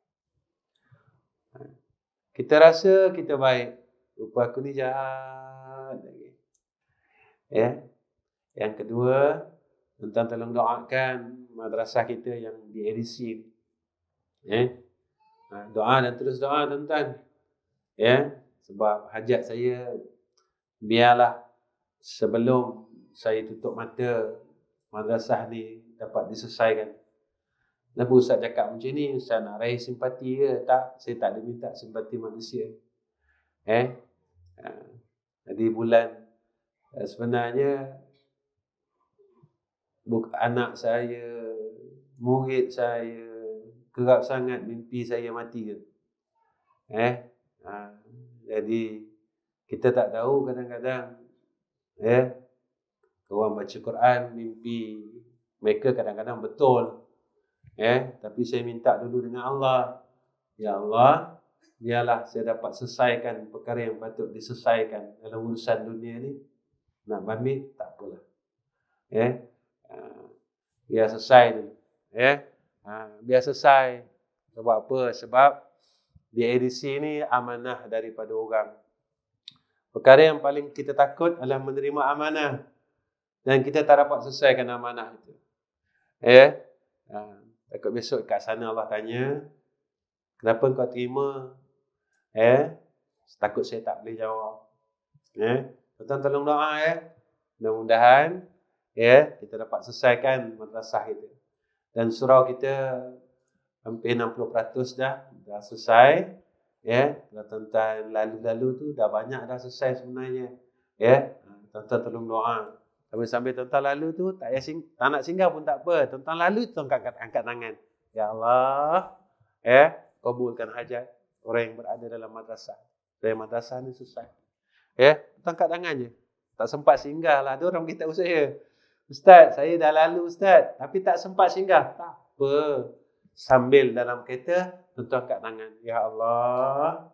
Kita rasa kita baik. Rupa aku ni jahat lagi. Yang kedua, tuan-tuan tolong doakan madrasah kita yang di edisi. Doa dan terus doa tuan-tuan. Sebab hajat saya, biarlah sebelum saya tutup mata, madrasah ni dapat diselesaikan. Kenapa Ustaz cakap macam ni? Ustaz nak raih simpati ke? Tak, saya tak ada minta simpati manusia. Jadi bulan sebenarnya anak saya, murid saya, kerap sangat mimpi saya mati ke? Jadi kita tak tahu kadang-kadang orang baca Quran mimpi mereka kadang-kadang betul. Tapi saya minta dulu dengan Allah. Ya Allah, biarlah saya dapat selesaikan perkara yang patut diselesaikan dalam urusan dunia ni. Nak bamit tak apalah. Biar selesai dulu. Biar selesai. Sebab apa? Sebab di edisi ni amanah daripada orang. Perkara yang paling kita takut adalah menerima amanah. Dan kita tak dapat selesaikan amanah itu. Takut besok kat sana Allah tanya, kenapa kau terima? Takut saya tak boleh jawab. Tuan-tuan tolong doa mudah-mudahan kita dapat selesaikan madrasah itu. Dan surau kita hampir 60% dah selesai. Kalau tuan-tuan lalu-lalu tu dah banyak dah selesai sebenarnya. Tuan-tuan tolong doa. Sambil tuan-tuan lalu tu tak nak singgah pun tak apa. Tuan-tuan lalu tuan-tuan angkat tangan. Ya Allah, kabulkan hajat orang yang berada dalam madrasah. Dari madrasah ni selesai. Tuan angkat tangan je. Tak sempat singgah lah. Ada orang beritahu saya, Ustaz, saya dah lalu Ustaz, tapi tak sempat singgah. Tak apa. Sambil dalam kereta, tuan-tuan angkat tangan. Ya Allah,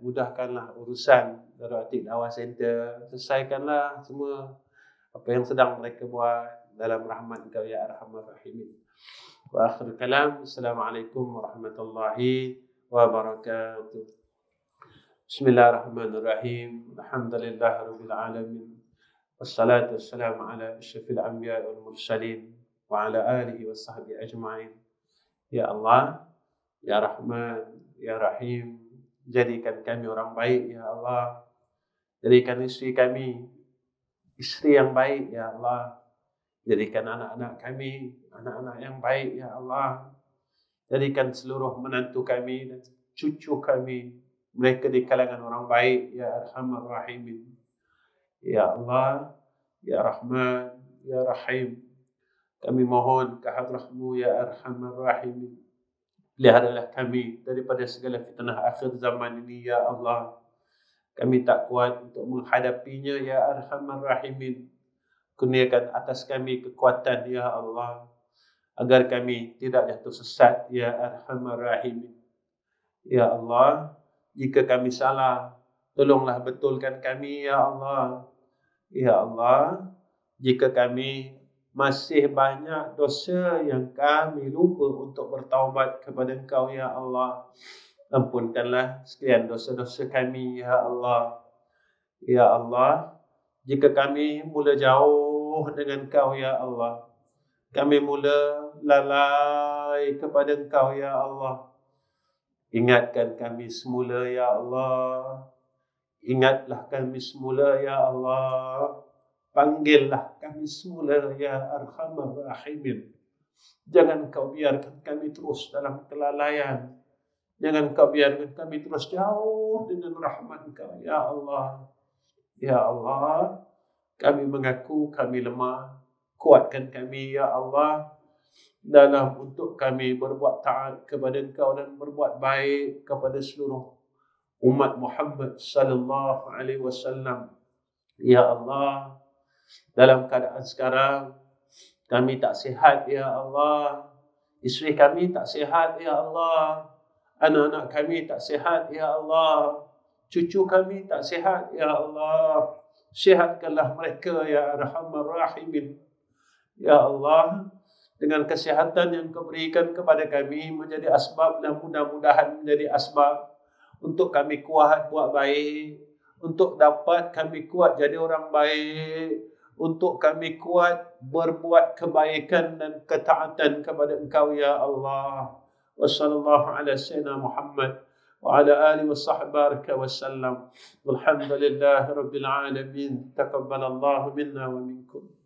mudahkanlah urusan Darul Atiq Dawah Center. Selesaikanlah semua apa yang sedang mereka buat dalam rahmat Engkau ya Arhamar Rahimin. Wa akhir kalam. Assalamualaikum warahmatullahi wabarakatuh. Bismillahirrahmanirrahim. Alhamdulillahirabbil alamin. Wassalatu wassalamu ala asyrafil anbiya wal mursalin wa ala alihi washabbihi ajma'in. Ya Allah, ya Rahman, ya Rahim, jadikan kami orang baik ya Allah. Jadikan isteri kami isteri yang baik ya Allah. Jadikan anak-anak kami anak-anak yang baik ya Allah. Jadikan seluruh menantu kami dan cucu kami mereka di kalangan orang baik ya Arhamar Rahimin. Ya Allah, ya Rahman, ya Rahim, kami mohon ke hadrah-Mu ya Arhamar Rahimin. Peliharalah kami daripada segala fitnah akhir zaman ini ya Allah. Kami tak kuat untuk menghadapinya ya Arhamar Rahimin. Kurniakan atas kami kekuatan ya Allah, agar kami tidak jatuh sesat ya Arhamar Rahimin. Ya Allah, jika kami salah, tolonglah betulkan kami ya Allah. Ya Allah, jika kami masih banyak dosa yang kami lupa untuk bertaubat kepada Engkau ya Allah, ampunkanlah sekalian dosa-dosa kami ya Allah. Ya Allah, jika kami mula jauh dengan Engkau ya Allah, kami mula lalai kepada Engkau ya Allah, Ingatkan kami semula, ya Allah. Ingatlah kami semula, ya Allah. Panggillah kami semula, ya Arhamar Rahimin. Jangan kau biarkan kami terus dalam kelalaian. Jangan kau biarkan kami terus jauh dengan rahmat Engkau, ya Allah. Ya Allah, kami mengaku kami lemah. Kuatkan kami, ya Allah, dalam untuk kami berbuat taat kepada Engkau dan berbuat baik kepada seluruh umat Muhammad sallallahu alaihi wasallam. Ya Allah, dalam keadaan sekarang kami tak sihat, ya Allah. Isteri kami tak sihat, ya Allah. Anak-anak kami tak sihat, ya Allah. Cucu kami tak sihat, ya Allah. Sihatkanlah mereka, ya Arhamar Rahimin. Ya Allah, dengan kesihatan yang Kau berikan kepada kami menjadi asbab dan mudah-mudahan menjadi asbab untuk kami kuat buat baik, untuk dapat kami kuat jadi orang baik, untuk kami kuat berbuat kebaikan dan ketaatan kepada Engkau, ya Allah. Wa sallallahu ala sayyidina Muhammad wa ala alihi wa sahbihi wa sallam. Walhamdulillahi rabbil alamin. Taqabbalallahu minna wa minkum.